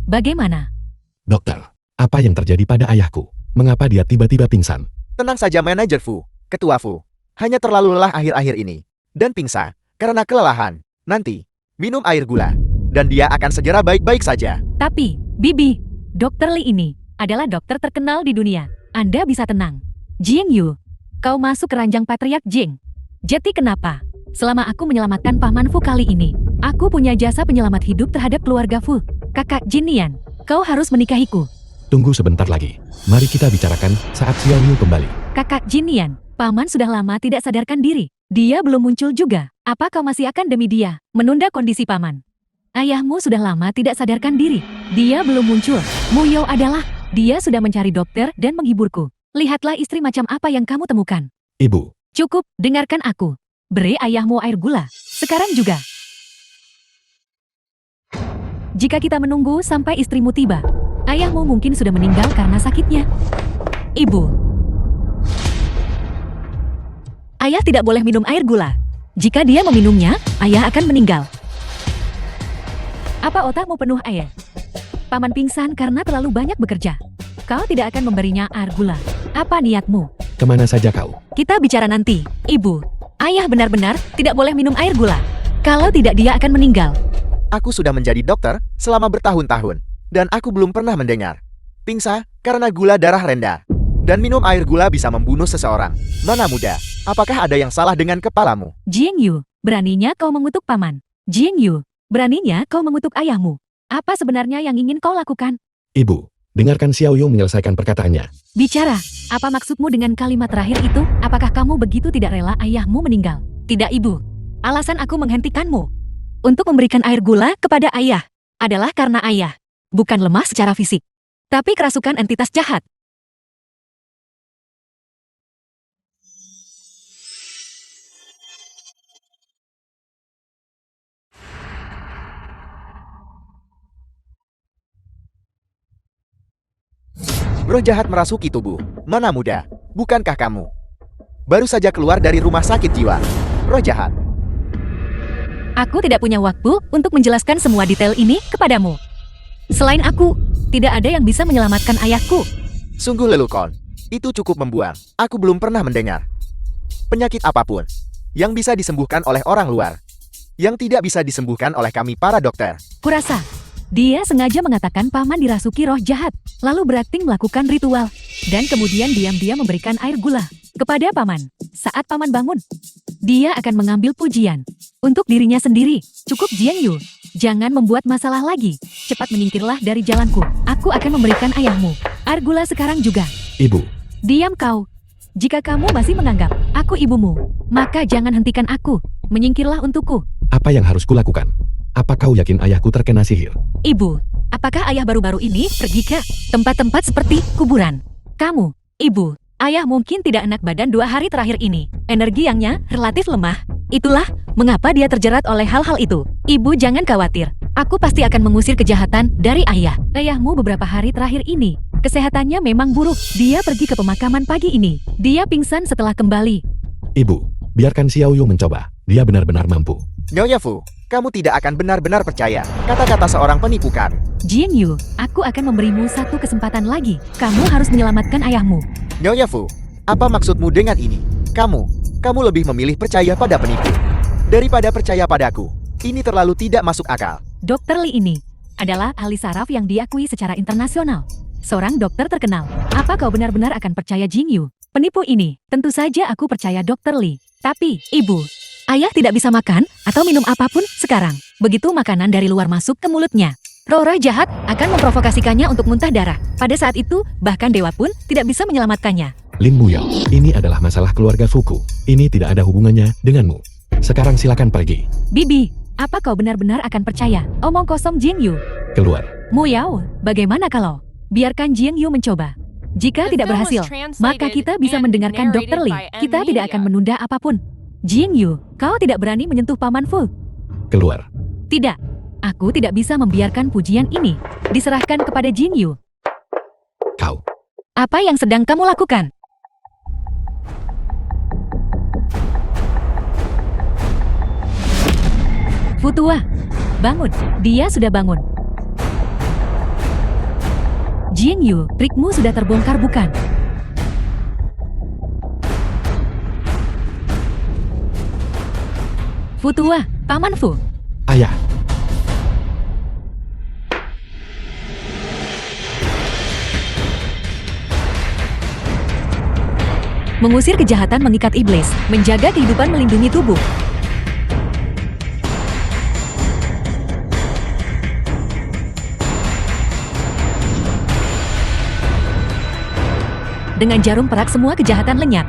Bagaimana? Dokter, apa yang terjadi pada ayahku? Mengapa dia tiba-tiba pingsan? Tenang saja manajer Fu, ketua Fu. Hanya terlalu lelah akhir-akhir ini. Dan pingsan karena kelelahan. Nanti, minum air gula. Dan dia akan segera baik-baik saja. Tapi, Bibi, Dokter Li ini adalah dokter terkenal di dunia. Anda bisa tenang. Jing Yu, kau masuk ke ranjang Patriark Jing. Jadi kenapa? Selama aku menyelamatkan Paman Fu kali ini, aku punya jasa penyelamat hidup terhadap keluarga Fu. Kakak Jin Nian, kau harus menikahiku. Tunggu sebentar lagi. Mari kita bicarakan saat Xiao Yu kembali. Kakak Jin Nian, Paman sudah lama tidak sadarkan diri. Dia belum muncul juga. Apa kau masih akan demi dia menunda kondisi Paman? Ayahmu sudah lama tidak sadarkan diri. Dia belum muncul. Muyo adalah, dia sudah mencari dokter dan menghiburku. Lihatlah istri macam apa yang kamu temukan. Ibu, Cukup, dengarkan aku. Beri ayahmu air gula. Sekarang juga. Jika kita menunggu sampai istrimu tiba, ayahmu mungkin sudah meninggal karena sakitnya. Ibu. Ayah tidak boleh minum air gula. Jika dia meminumnya, ayah akan meninggal. Apa otakmu penuh air? Paman pingsan karena terlalu banyak bekerja. Kau tidak akan memberinya air gula. Apa niatmu? kemana saja kau? Kita bicara nanti. Ibu, ayah benar-benar tidak boleh minum air gula. Kalau tidak dia akan meninggal. Aku sudah menjadi dokter selama bertahun-tahun. Dan aku belum pernah mendengar pingsan karena gula darah rendah. Dan minum air gula bisa membunuh seseorang. Nona muda, apakah ada yang salah dengan kepalamu? Jing Yu, beraninya kau mengutuk paman. Jing Yu, beraninya kau mengutuk ayahmu. Apa sebenarnya yang ingin kau lakukan? Ibu, dengarkan Xiao Yu menyelesaikan perkataannya. Bicara, apa maksudmu dengan kalimat terakhir itu? Apakah kamu begitu tidak rela ayahmu meninggal? Tidak, Ibu. Alasan aku menghentikanmu untuk memberikan air gula kepada ayah adalah karena ayah bukan lemah secara fisik, tapi kerasukan entitas jahat. Roh jahat merasuki tubuh. Nona muda, bukankah kamu baru saja keluar dari rumah sakit jiwa? Roh jahat. Aku tidak punya waktu untuk menjelaskan semua detail ini kepadamu. Selain aku, tidak ada yang bisa menyelamatkan ayahku. Sungguh lelucon. Itu cukup membuang. Aku belum pernah mendengar penyakit apapun yang bisa disembuhkan oleh orang luar, yang tidak bisa disembuhkan oleh kami para dokter. Kurasa, dia sengaja mengatakan paman dirasuki roh jahat, lalu berakting melakukan ritual, dan kemudian diam-diam memberikan air gula kepada paman. Saat paman bangun, dia akan mengambil pujian untuk dirinya sendiri. Cukup Jiang Yu, Jangan membuat masalah lagi. Cepat menyingkirlah dari jalanku. Aku akan memberikan ayahmu Argula sekarang juga. Ibu, Diam kau. Jika kamu masih menganggap aku ibumu, maka jangan hentikan aku. Menyingkirlah untukku. apa yang harus kulakukan? Apa kau yakin ayahku terkena sihir? Ibu, apakah ayah baru-baru ini pergi ke tempat-tempat seperti kuburan? Kamu, ibu, ayah mungkin tidak enak badan 2 hari terakhir ini. Energi yangnya relatif lemah. Itulah mengapa dia terjerat oleh hal-hal itu. Ibu jangan khawatir. Aku pasti akan mengusir kejahatan dari ayah. Ayahmu beberapa hari terakhir ini, kesehatannya memang buruk. Dia pergi ke pemakaman pagi ini. Dia pingsan setelah kembali. Ibu, biarkan Xiao Yu mencoba. Dia benar-benar mampu. Nyonya Fu, kamu tidak akan benar-benar percaya kata-kata seorang penipu kan? Jin Yu, aku akan memberimu satu kesempatan lagi. Kamu harus menyelamatkan ayahmu. Nyonya Fu, apa maksudmu dengan ini? Kamu lebih memilih percaya pada penipu daripada percaya padaku. Ini terlalu tidak masuk akal. Dokter Li ini adalah ahli saraf yang diakui secara internasional. Seorang dokter terkenal. Apa kau benar-benar akan percaya Jin Yu? Penipu ini, tentu saja aku percaya Dokter Li. Tapi, ibu, ayah tidak bisa makan atau minum apapun sekarang. Begitu makanan dari luar masuk ke mulutnya, roh-roh jahat akan memprovokasikannya untuk muntah darah. Pada saat itu, bahkan dewa pun tidak bisa menyelamatkannya. Lin Muyao, ini adalah masalah keluarga Fuku. Ini tidak ada hubungannya denganmu. Sekarang silakan pergi. Bibi, apa kau benar-benar akan percaya omong kosong Jin Yu? Keluar. Muyao, bagaimana kalau biarkan Jin Yu mencoba? Jika tidak berhasil, maka kita bisa mendengarkan Dokter Li. Kita tidak akan menunda apapun. Jin Yu, kau tidak berani menyentuh Paman Fu. Keluar. Tidak, aku tidak bisa membiarkan pujian ini diserahkan kepada Jin Yu. Kau. Apa yang sedang kamu lakukan? Futua, bangun. Dia sudah bangun. Jin Yu, trikmu sudah terbongkar bukan? Futua, Paman Fu. Ayah. Mengusir kejahatan mengikat iblis, menjaga kehidupan melindungi tubuh. Dengan jarum perak semua kejahatan lenyap.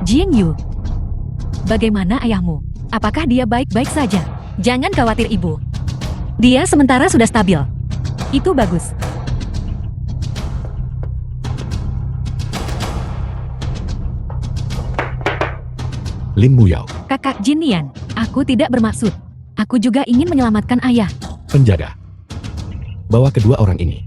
Jin Yu, bagaimana ayahmu? Apakah dia baik-baik saja? Jangan khawatir ibu. Dia sementara sudah stabil. Itu bagus. Lin Muyao. Kakak Jin Nian, aku tidak bermaksud. Aku juga ingin menyelamatkan ayah. Penjaga. Bawa kedua orang ini.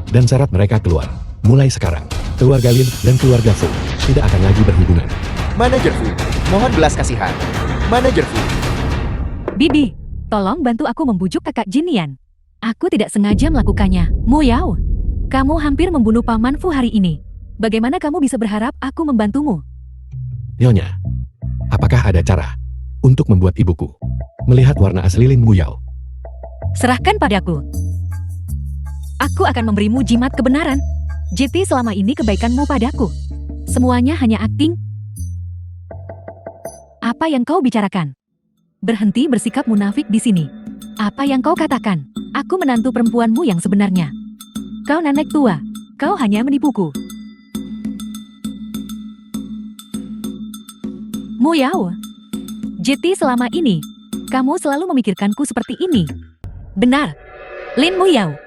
Dan syarat mereka keluar. Mulai sekarang, keluarga Lin dan keluarga Fu tidak akan lagi berhubungan. Manajer Fu, mohon belas kasihan. Manajer Fu, Bibi, tolong bantu aku membujuk kakak Jin Nian. Aku tidak sengaja melakukannya. Muyao, kamu hampir membunuh Paman Fu hari ini. Bagaimana kamu bisa berharap aku membantumu? Nyonya, apakah ada cara untuk membuat ibuku melihat warna asli Lin Muyao? Serahkan padaku. Aku akan memberimu jimat kebenaran. JT selama ini kebaikanmu padaku. Semuanya hanya akting. Apa yang kau bicarakan? Berhenti bersikap munafik di sini. Apa yang kau katakan? Aku menantu perempuanmu yang sebenarnya. Kau nenek tua. Kau hanya menipuku. Muyao, JT selama ini, kamu selalu memikirkanku seperti ini. Benar. Lin Muyao,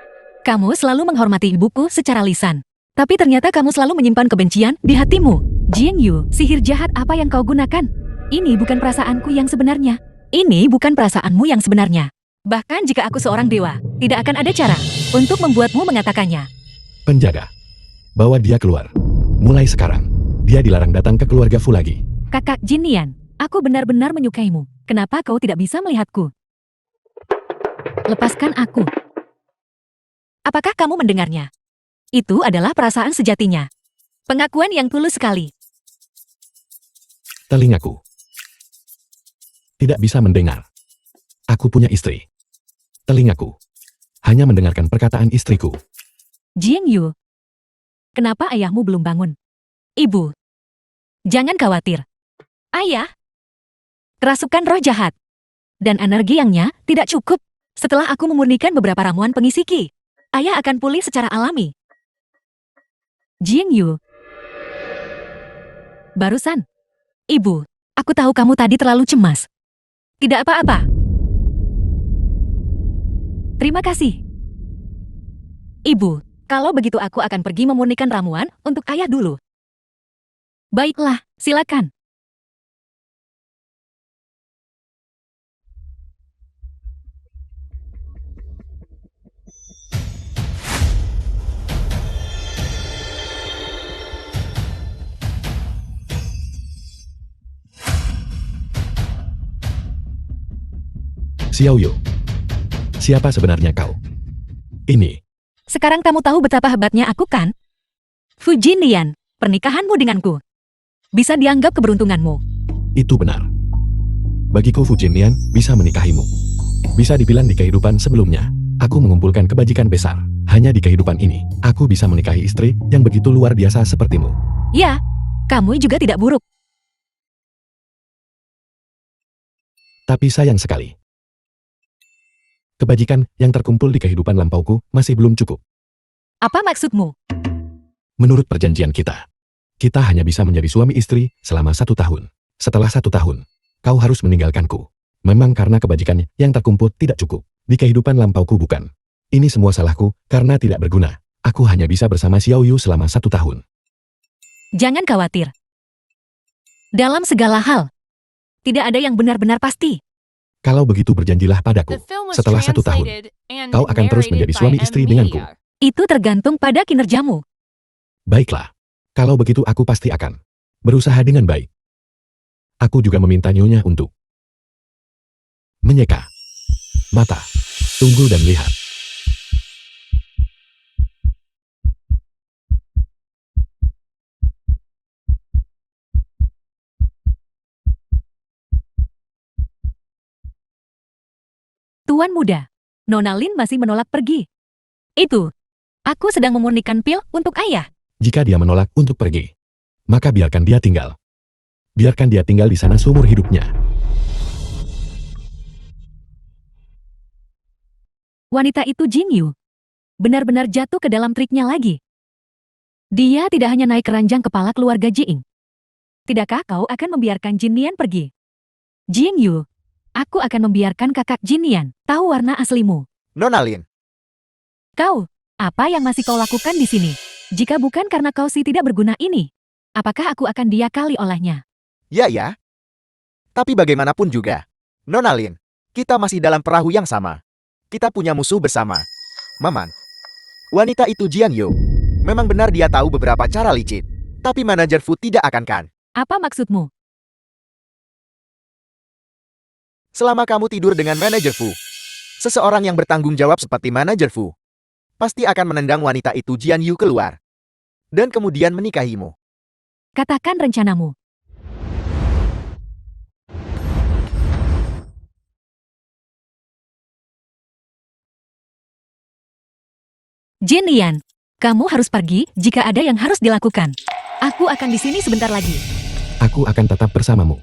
kamu selalu menghormati ibuku secara lisan. Tapi ternyata kamu selalu menyimpan kebencian di hatimu. Jin Yu, sihir jahat apa yang kau gunakan? Ini bukan perasaanku yang sebenarnya. Ini bukan perasaanmu yang sebenarnya. Bahkan jika aku seorang dewa, tidak akan ada cara untuk membuatmu mengatakannya. Penjaga. Bawa dia keluar. Mulai sekarang, dia dilarang datang ke keluarga Fu lagi. Kakak Jin Nian, aku benar-benar menyukaimu. Kenapa kau tidak bisa melihatku? Lepaskan aku. Apakah kamu mendengarnya? Itu adalah perasaan sejatinya. Pengakuan yang tulus sekali. Telingaku tidak bisa mendengar. Aku punya istri. Telingaku hanya mendengarkan perkataan istriku. Jiang Yu, kenapa ayahmu belum bangun? Ibu, jangan khawatir. Ayah, kerasukan roh jahat dan energi yangnya tidak cukup. Setelah aku memurnikan beberapa ramuan pengisi ki, ayah akan pulih secara alami. Jiang Yu, barusan. Ibu, aku tahu kamu tadi terlalu cemas. Tidak apa-apa. Terima kasih. Ibu, kalau begitu aku akan pergi memurnikan ramuan untuk ayah dulu. Baiklah, silakan. Xiao Yu, siapa sebenarnya kau? Ini, Sekarang kamu tahu betapa hebatnya aku kan? Fu Jinlian, pernikahanmu denganku bisa dianggap keberuntunganmu. itu benar. Bagiku Fu Jinlian bisa menikahimu. Bisa dibilang di kehidupan sebelumnya, aku mengumpulkan kebajikan besar. Hanya di kehidupan ini, aku bisa menikahi istri yang begitu luar biasa sepertimu. Ya, kamu juga tidak buruk. Tapi sayang sekali. Kebajikan yang terkumpul di kehidupan lampauku masih belum cukup. Apa maksudmu? Menurut perjanjian kita hanya bisa menjadi suami istri selama 1 tahun. Setelah 1 tahun, kau harus meninggalkanku. Memang karena kebajikan yang terkumpul tidak cukup. Di kehidupan lampauku bukan. Ini semua salahku karena tidak berguna. Aku hanya bisa bersama Xiao Yu selama 1 tahun. Jangan khawatir. Dalam segala hal, tidak ada yang benar-benar pasti. Kalau begitu berjanjilah The padaku. film was Setelah 1 tahun, translated and kau akan terus menjadi narrated suami by istri M. denganku. Media. Itu tergantung pada kinerjamu. Baiklah. Kalau begitu aku pasti akan berusaha dengan baik. Aku juga meminta nyonya untuk menyeka mata. Tunggu dan lihat. Tuan muda, Nona Lin masih menolak pergi. Itu, aku sedang memurnikan pil untuk ayah. Jika dia menolak untuk pergi, maka biarkan dia tinggal. Biarkan dia tinggal di sana seumur hidupnya. Wanita itu Jing Yu. Benar-benar jatuh ke dalam triknya lagi. Dia tidak hanya naik keranjang kepala keluarga Jing. Tidakkah kau akan membiarkan Jin Nian pergi? Jing Yu, aku akan membiarkan kakak Jin Nian tahu warna aslimu. Nona Lin, Kau, apa yang masih kau lakukan di sini? Jika bukan karena kau si tidak berguna ini, apakah aku akan diakali olehnya? ya. Tapi bagaimanapun juga, Nona Lin, kita masih dalam perahu yang sama. Kita punya musuh bersama. Maman. Wanita itu Jiang Yu. Memang benar dia tahu beberapa cara licik. Tapi manajer Fu tidak akan kan. Apa maksudmu? Selama kamu tidur dengan manajer Fu, seseorang yang bertanggung jawab seperti manajer Fu, pasti akan menendang wanita itu Jian Yu keluar. Dan kemudian menikahimu. Katakan rencanamu. Jin Lian, kamu harus pergi jika ada yang harus dilakukan. Aku akan di sini sebentar lagi. Aku akan tetap bersamamu.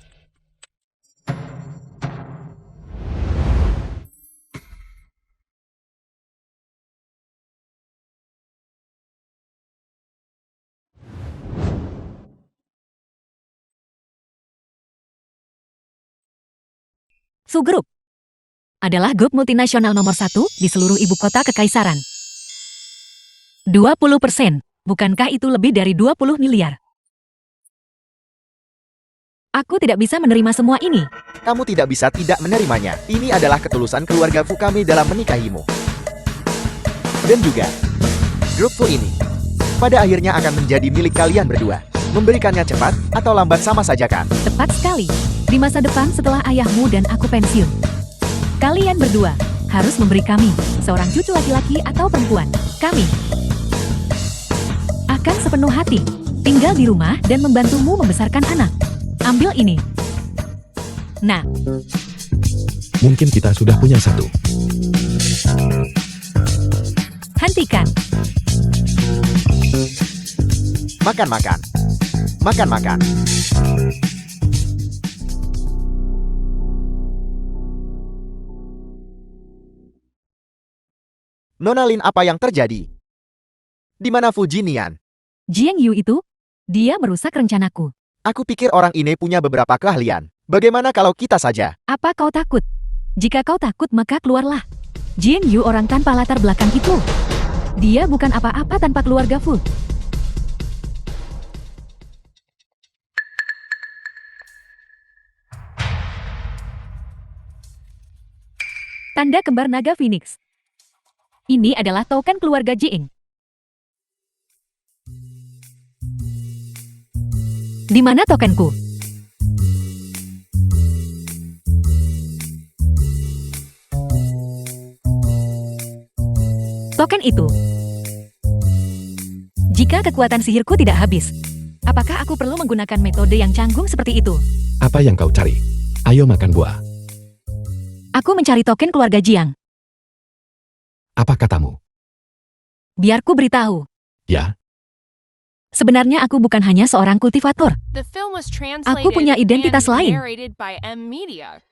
Su Group adalah grup multinasional nomor 1 di seluruh ibu kota kekaisaran. 20%, bukankah itu lebih dari 20 miliar? Aku tidak bisa menerima semua ini. Kamu tidak bisa tidak menerimanya. Ini adalah ketulusan keluarga Fu kami dalam menikahimu. Dan juga, grup Fu ini, pada akhirnya akan menjadi milik kalian berdua. Memberikannya cepat atau lambat sama saja kan? Tepat sekali. Di masa depan setelah ayahmu dan aku pensiun, kalian berdua harus memberi kami seorang cucu laki-laki atau perempuan, kami akan sepenuh hati tinggal di rumah dan membantumu membesarkan anak. Ambil ini. Nah, Mungkin kita sudah punya satu. hentikan. Makan. Makan. Nona Lin, apa yang terjadi? Di mana Fujinian? Jiang Yu itu, dia merusak rencanaku. Aku pikir orang ini punya beberapa keahlian. Bagaimana kalau kita saja? Apa kau takut? Jika kau takut maka keluarlah. Jiang Yu orang tanpa latar belakang itu. Dia bukan apa-apa tanpa keluarga Fu. Tanda kembar naga Phoenix. Ini adalah token keluarga Jiing. Di mana tokenku? Token itu. Jika kekuatan sihirku tidak habis, apakah aku perlu menggunakan metode yang canggung seperti itu? Apa yang kau cari? Ayo makan buah. Aku mencari token keluarga Jiang. Apa katamu? Biar ku beritahu. Ya, Sebenarnya aku bukan hanya seorang kultivator. The film was translated punya identitas and lain. narrated by M Media.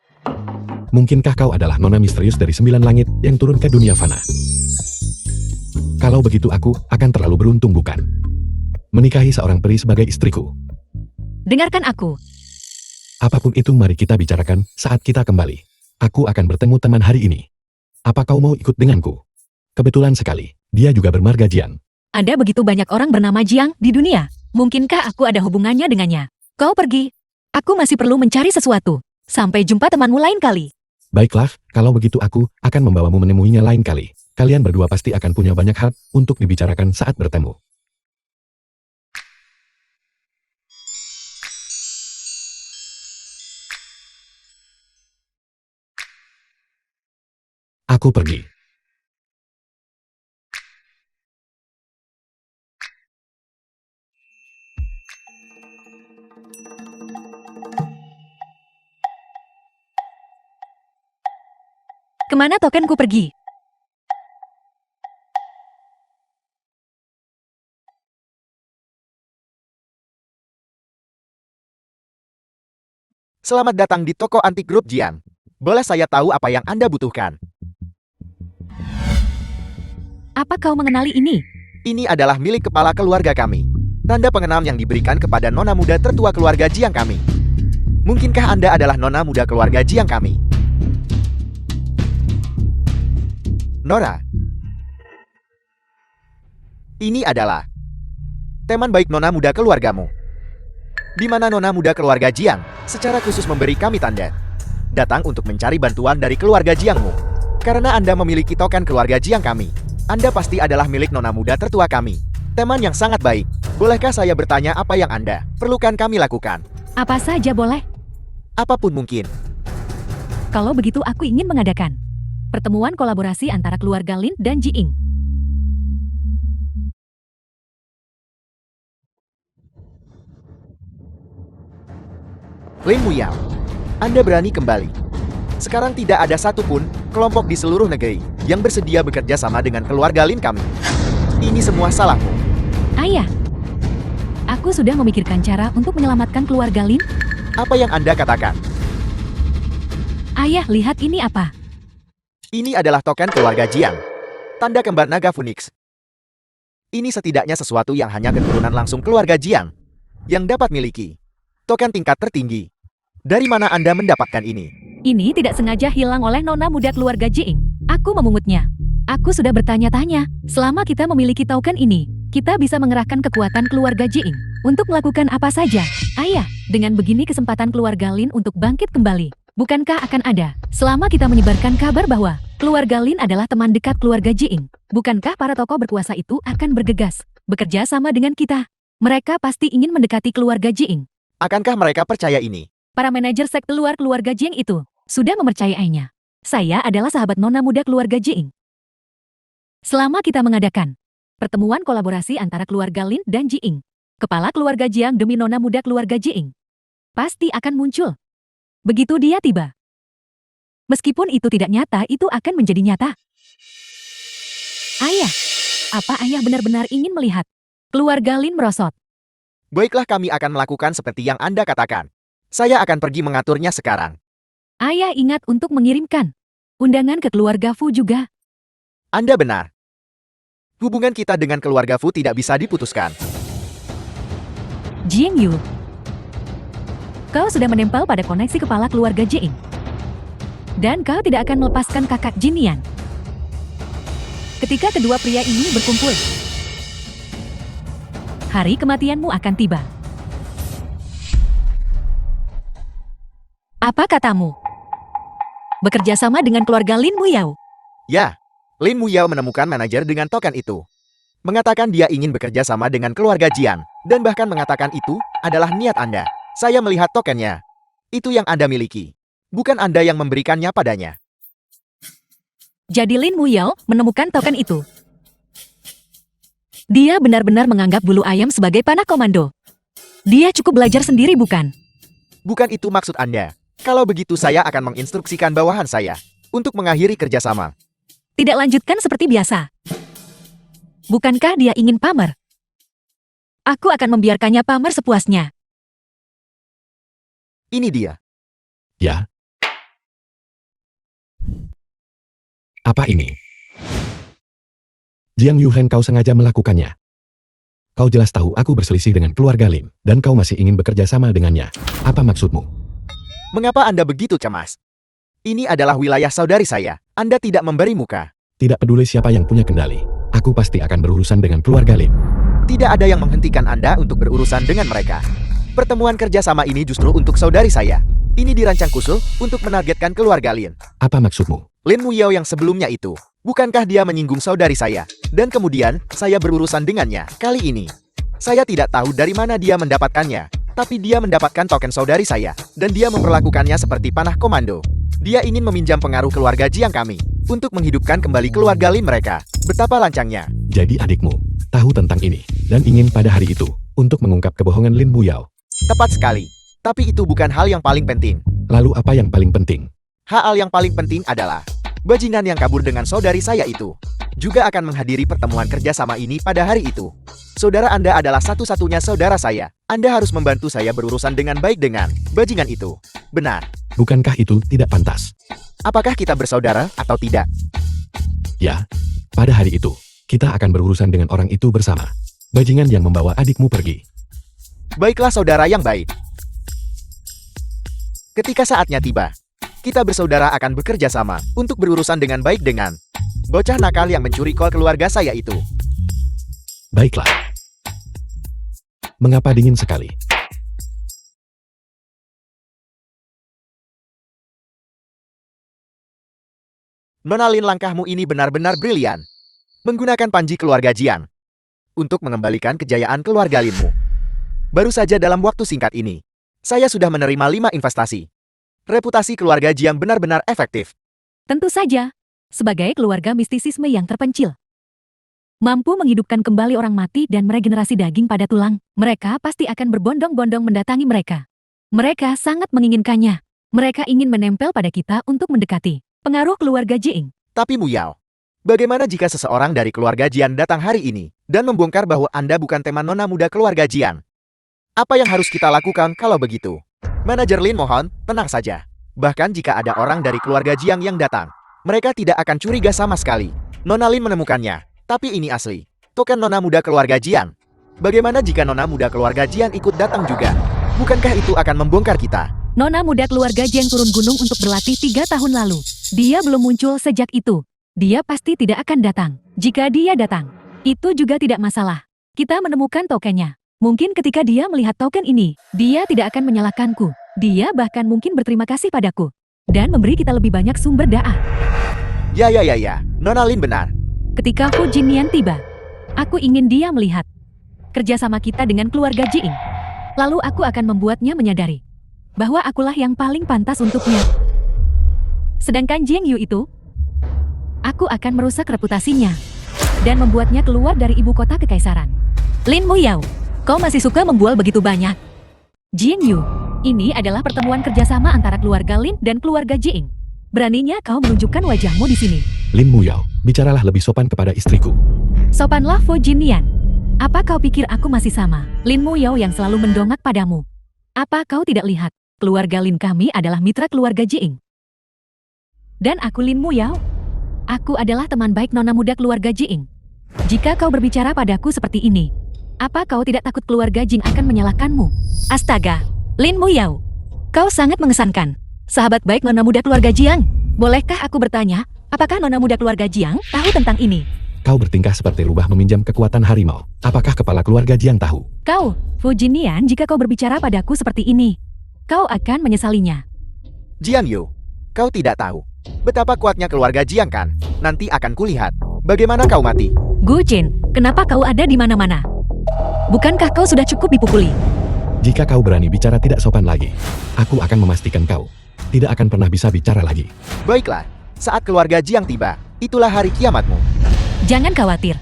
mungkinkah kau adalah nona misterius dari 9 langit yang turun ke dunia fana? Kalau begitu aku akan terlalu beruntung bukan? Menikahi seorang peri sebagai istriku. Dengarkan aku. Apapun itu mari kita bicarakan saat kita kembali. Aku akan bertemu teman hari ini. Apa kau mau ikut denganku? Kebetulan sekali, dia juga bermarga Jiang. Ada begitu banyak orang bernama Jiang di dunia. Mungkinkah aku ada hubungannya dengannya? Kau pergi. Aku masih perlu mencari sesuatu. Sampai jumpa temanmu lain kali. Baiklah, kalau begitu aku akan membawamu menemuinya lain kali. Kalian berdua pasti akan punya banyak hal untuk dibicarakan saat bertemu. Aku pergi. Kemana tokenku pergi? Selamat datang di toko antik grup Jiang. Boleh saya tahu apa yang Anda butuhkan? Apa kau mengenali ini? Ini adalah milik kepala keluarga kami. Tanda pengenal yang diberikan kepada nona muda tertua keluarga Jiang kami. Mungkinkah Anda adalah nona muda keluarga Jiang kami? Nora. Ini adalah teman baik nona muda keluargamu. Di mana nona muda keluarga Jiang secara khusus memberi kami tanda. Datang untuk mencari bantuan dari keluarga Jiangmu. Karena Anda memiliki token keluarga Jiang kami. Anda pasti adalah milik nona muda tertua kami. Teman yang sangat baik. Bolehkah saya bertanya apa yang Anda perlukan kami lakukan? Apa saja boleh. Apapun mungkin. Kalau begitu aku ingin mengadakan pertemuan kolaborasi antara keluarga Lin dan Jiing. Lin Muyao, Anda berani kembali. Sekarang tidak ada satupun kelompok di seluruh negeri yang bersedia bekerja sama dengan keluarga Lin kami. Ini semua salahmu. Ayah, aku sudah memikirkan cara untuk menyelamatkan keluarga Lin. Apa yang Anda katakan? Ayah, lihat ini apa? Ini adalah token keluarga Jiang. Tanda kembar naga Phoenix. Ini setidaknya sesuatu yang hanya keturunan langsung keluarga Jiang yang dapat miliki. Token tingkat tertinggi. Dari mana Anda mendapatkan ini? Ini tidak sengaja hilang oleh nona muda keluarga Jiing. Aku memungutnya. Aku sudah bertanya-tanya, selama kita memiliki token ini, kita bisa mengerahkan kekuatan keluarga Jiing untuk melakukan apa saja. Ayah, dengan begini kesempatan keluarga Lin untuk bangkit kembali. Bukankah akan ada, selama kita menyebarkan kabar bahwa keluarga Lin adalah teman dekat keluarga Jiing? Bukankah para tokoh berkuasa itu akan bergegas, bekerja sama dengan kita? Mereka pasti ingin mendekati keluarga Jiing. Akankah mereka percaya ini? Para manajer sekte luar keluarga Jiing itu sudah mempercayainya. Saya adalah sahabat nona muda keluarga Jiing. Selama kita mengadakan pertemuan kolaborasi antara keluarga Lin dan Jiing, kepala keluarga Jiang demi nona muda keluarga Jiing, pasti akan muncul. Begitu dia tiba. Meskipun itu tidak nyata, itu akan menjadi nyata. Ayah, apa ayah benar-benar ingin melihat keluarga Lin merosot? Baiklah, kami akan melakukan seperti yang Anda katakan. Saya akan pergi mengaturnya sekarang. Ayah ingat untuk mengirimkan undangan ke keluarga Fu juga. Anda benar. Hubungan kita dengan keluarga Fu tidak bisa diputuskan. Jiang Yu, kau sudah menempel pada koneksi kepala keluarga Jiing. Dan kau tidak akan melepaskan kakak Jinian. Ketika kedua pria ini berkumpul, hari kematianmu akan tiba. Apa katamu? Bekerja sama dengan keluarga Lin Muyao. Ya, Lin Muyao menemukan manajer dengan token itu. Mengatakan dia ingin bekerja sama dengan keluarga Jian, dan bahkan mengatakan itu adalah niat Anda. Saya melihat tokennya. Itu yang Anda miliki. Bukan Anda yang memberikannya padanya. Jadi Lin Muyao menemukan token itu. Dia benar-benar menganggap bulu ayam sebagai panah komando. Dia cukup belajar sendiri, bukan? Bukan itu maksud Anda. Kalau begitu saya akan menginstruksikan bawahan saya untuk mengakhiri kerjasama. Tidak lanjutkan seperti biasa. Bukankah dia ingin pamer? Aku akan membiarkannya pamer sepuasnya. Ini dia. Ya. Apa ini? Jiang Yuhen, kau sengaja melakukannya. Kau jelas tahu aku berselisih dengan keluarga Lin, dan kau masih ingin bekerja sama dengannya. Apa maksudmu? Mengapa Anda begitu cemas? Ini adalah wilayah saudari saya. Anda tidak memberi muka. Tidak peduli siapa yang punya kendali. Aku pasti akan berurusan dengan keluarga Lin. Tidak ada yang menghentikan Anda untuk berurusan dengan mereka. Pertemuan kerjasama ini justru untuk saudari saya. Ini dirancang khusus untuk menargetkan keluarga Lin. Apa maksudmu? Lin Muyao yang sebelumnya itu. Bukankah dia menyinggung saudari saya? Dan kemudian, saya berurusan dengannya. Kali ini, saya tidak tahu dari mana dia mendapatkannya. Tapi dia mendapatkan token saudari saya. Dan dia memperlakukannya seperti panah komando. Dia ingin meminjam pengaruh keluarga Jiang kami untuk menghidupkan kembali keluarga Lin mereka. Betapa lancangnya. Jadi adikmu tahu tentang ini dan ingin pada hari itu untuk mengungkap kebohongan Lin Muyao. Tepat sekali. Tapi itu bukan hal yang paling penting. Lalu apa yang paling penting? Hal yang paling penting adalah bajingan yang kabur dengan saudari saya itu juga akan menghadiri pertemuan kerjasama ini pada hari itu. Saudara Anda adalah satu-satunya saudara saya. Anda harus membantu saya berurusan dengan baik dengan bajingan itu. Benar. Bukankah itu tidak pantas? Apakah kita bersaudara atau tidak? Ya, pada hari itu, kita akan berurusan dengan orang itu bersama. Bajingan yang membawa adikmu pergi. Baiklah saudara yang baik. Ketika saatnya tiba, kita bersaudara akan bekerja sama untuk berurusan dengan baik dengan bocah nakal yang mencuri kol keluarga saya itu. Baiklah. Mengapa dingin sekali? Nona Lin, langkahmu ini benar-benar brilian. Menggunakan panji keluarga Jiang untuk mengembalikan kejayaan keluarga Linmu. Baru saja dalam waktu singkat ini, saya sudah menerima 5 investasi. Reputasi keluarga Jiang benar-benar efektif. Tentu saja, sebagai keluarga mistisisme yang terpencil. Mampu menghidupkan kembali orang mati dan meregenerasi daging pada tulang, mereka pasti akan berbondong-bondong mendatangi mereka. Mereka sangat menginginkannya. Mereka ingin menempel pada kita untuk mendekati pengaruh keluarga Jiing. Tapi Muyao, bagaimana jika seseorang dari keluarga Jian datang hari ini dan membongkar bahwa Anda bukan teman nona muda keluarga Jian? Apa yang harus kita lakukan kalau begitu? Manajer Lin, mohon, tenang saja. Bahkan jika ada orang dari keluarga Jiang yang datang, mereka tidak akan curiga sama sekali. Nona Lin menemukannya. Tapi ini asli. Token nona muda keluarga Jian. Bagaimana jika nona muda keluarga Jian ikut datang juga? Bukankah itu akan membongkar kita? Nona muda keluarga Jiang turun gunung untuk berlatih 3 tahun lalu. Dia belum muncul sejak itu. Dia pasti tidak akan datang. Jika dia datang, itu juga tidak masalah. Kita menemukan tokennya. Mungkin ketika dia melihat token ini, dia tidak akan menyalahkanku. Dia bahkan mungkin berterima kasih padaku. Dan memberi kita lebih banyak sumber daah. Ya. Nona Lin benar. Ketika Fu Jinnian tiba, aku ingin dia melihat kerjasama kita dengan keluarga Jiing. Lalu aku akan membuatnya menyadari bahwa akulah yang paling pantas untuknya. Sedangkan Jiang Yu itu, aku akan merusak reputasinya. dan membuatnya keluar dari ibu kota kekaisaran. Lin Muyao, kau masih suka membual begitu banyak? Jing Yu, ini adalah pertemuan kerjasama antara keluarga Lin dan keluarga Jing. Beraninya kau menunjukkan wajahmu di sini. Lin Muyao, bicaralah lebih sopan kepada istriku. Sopanlah Fu Jinian. Apa kau pikir aku masih sama Lin Muyao yang selalu mendongak padamu? Apa kau tidak lihat, keluarga Lin kami adalah mitra keluarga Jing. Dan aku Lin Muyao. Aku adalah teman baik nona muda keluarga Jing. Jika kau berbicara padaku seperti ini, apa kau tidak takut keluarga Jing akan menyalahkanmu? Astaga, Lin Muyao, kau sangat mengesankan. Sahabat baik nona muda keluarga Jiang, bolehkah aku bertanya, apakah nona muda keluarga Jiang tahu tentang ini? Kau bertingkah seperti rubah meminjam kekuatan harimau. Apakah kepala keluarga Jiang tahu? Kau, Fu Jinian, jika kau berbicara padaku seperti ini, kau akan menyesalinya. Jiang Yu, kau tidak tahu betapa kuatnya keluarga Jiang kan? Nanti akan kulihat bagaimana kau mati. Gu Jin, kenapa kau ada di mana-mana? Bukankah kau sudah cukup dipukuli? Jika kau berani bicara tidak sopan lagi, aku akan memastikan kau tidak akan pernah bisa bicara lagi. Baiklah, saat keluarga Jiang tiba, itulah hari kiamatmu. Jangan khawatir.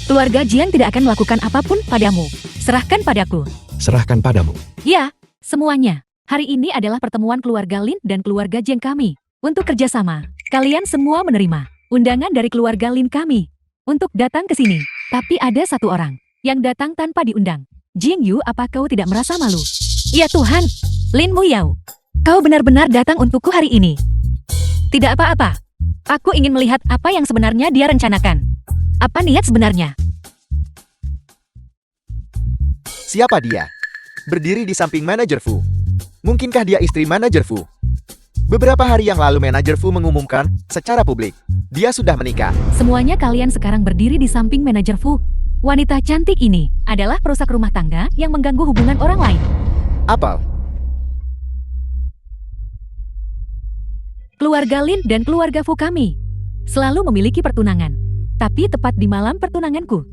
Keluarga Jiang tidak akan melakukan apapun padamu. Serahkan padaku. Serahkan padamu. Ya, semuanya. Hari ini adalah pertemuan keluarga Lin dan keluarga Jiang kami. Untuk kerjasama, kalian semua menerima undangan dari keluarga Lin kami untuk datang ke sini. Tapi ada satu orang yang datang tanpa diundang. Jing Yu, apa kau tidak merasa malu? Ya Tuhan, Lin Muyao, kau benar-benar datang untukku hari ini. Tidak apa-apa. Aku ingin melihat apa yang sebenarnya dia rencanakan. Apa niat sebenarnya? Siapa dia? Berdiri di samping manajer Fu. Mungkinkah dia istri manajer Fu? Beberapa hari yang lalu manajer Fu mengumumkan secara publik, dia sudah menikah. Semuanya kalian sekarang berdiri di samping manajer Fu. Wanita cantik ini adalah perusak rumah tangga yang mengganggu hubungan orang lain. Apel, Keluarga Lin dan keluarga Fu kami selalu memiliki pertunangan. Tapi tepat di malam pertunanganku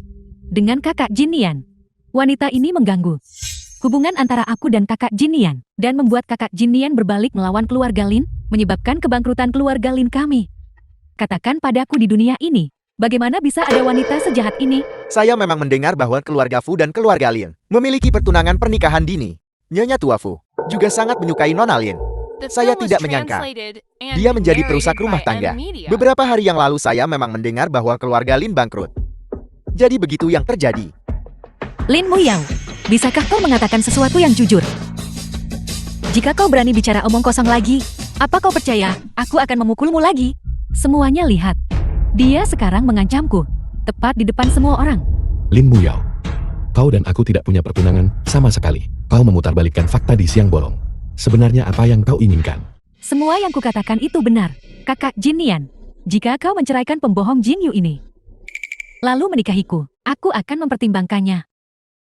dengan kakak Jinian, wanita ini mengganggu hubungan antara aku dan kakak Jinian dan membuat kakak Jinian berbalik melawan keluarga Lin, menyebabkan kebangkrutan keluarga Lin kami. Katakan padaku di dunia ini, bagaimana bisa ada wanita sejahat ini? saya memang mendengar bahwa keluarga Fu dan keluarga Lin memiliki pertunangan pernikahan dini. Nyonya tua Fu juga sangat menyukai Nona Lin. The Saya film was tidak menyangka translated and dia menjadi narrated perusak by rumah tangga. M-Media. Beberapa hari yang lalu saya memang mendengar bahwa keluarga Lin bangkrut. Jadi begitu yang terjadi. Lin Muyao, bisakah kau mengatakan sesuatu yang jujur? Jika kau berani bicara omong kosong lagi, apa kau percaya aku akan memukulmu lagi? Semuanya lihat. Dia sekarang mengancamku, tepat di depan semua orang. Lin Muyao, kau dan aku tidak punya pertunangan sama sekali. Kau memutarbalikkan fakta di siang bolong. Sebenarnya apa yang kau inginkan? Semua yang kukatakan itu benar, kakak Jinian. Jika kau menceraikan pembohong Jing Yu ini, lalu menikahiku, aku akan mempertimbangkannya.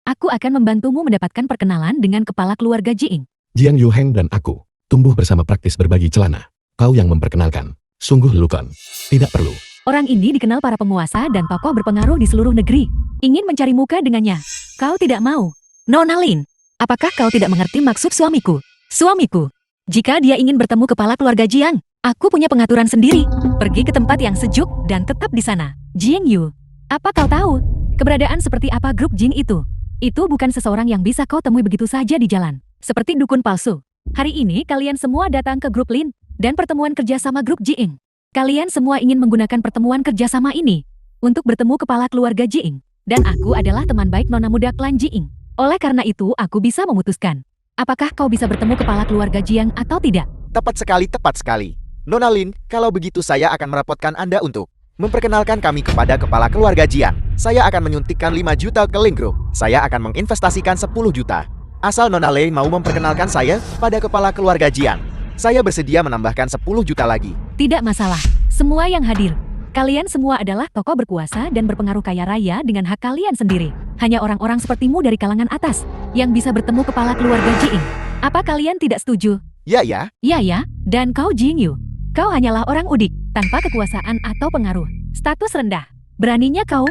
Aku akan membantumu mendapatkan perkenalan dengan kepala keluarga Jing. Jiang Yuheng dan aku tumbuh bersama praktis berbagi celana. Kau yang memperkenalkan. Sungguh lukon. Tidak perlu. Orang ini dikenal para penguasa dan tokoh berpengaruh di seluruh negeri. Ingin mencari muka dengannya. Kau tidak mau. Nona Lin, apakah kau tidak mengerti maksud suamiku? Suamiku, jika dia ingin bertemu kepala keluarga Jiang, aku punya pengaturan sendiri. Pergi ke tempat yang sejuk dan tetap di sana. Jing Yu, apa kau tahu keberadaan seperti apa grup Jing itu? Itu bukan seseorang yang bisa kau temui begitu saja di jalan. Seperti dukun palsu. Hari ini kalian semua datang ke grup Lin dan pertemuan kerjasama grup Jing. Kalian semua ingin menggunakan pertemuan kerjasama ini untuk bertemu kepala keluarga Jing. Dan aku adalah teman baik nona muda klan Jing. Oleh karena itu aku bisa memutuskan. Apakah kau bisa bertemu kepala keluarga Jiang atau tidak? Tepat sekali, tepat sekali. Nona Lin, kalau begitu saya akan merapotkan Anda untuk memperkenalkan kami kepada kepala keluarga Jiang. Saya akan menyuntikkan 5 juta ke Lin Group. Saya akan menginvestasikan 10 juta. Asal Nona Lin mau memperkenalkan saya pada kepala keluarga Jiang. Saya bersedia menambahkan 10 juta lagi. Tidak masalah. Semua yang hadir, kalian semua adalah tokoh berkuasa dan berpengaruh kaya raya dengan hak kalian sendiri. Hanya orang-orang sepertimu dari kalangan atas yang bisa bertemu kepala keluarga Jing. Apa kalian tidak setuju? Ya, ya. Ya ya, dan kau Jing Yu. Kau hanyalah orang udik, tanpa kekuasaan atau pengaruh. Status rendah. Beraninya kau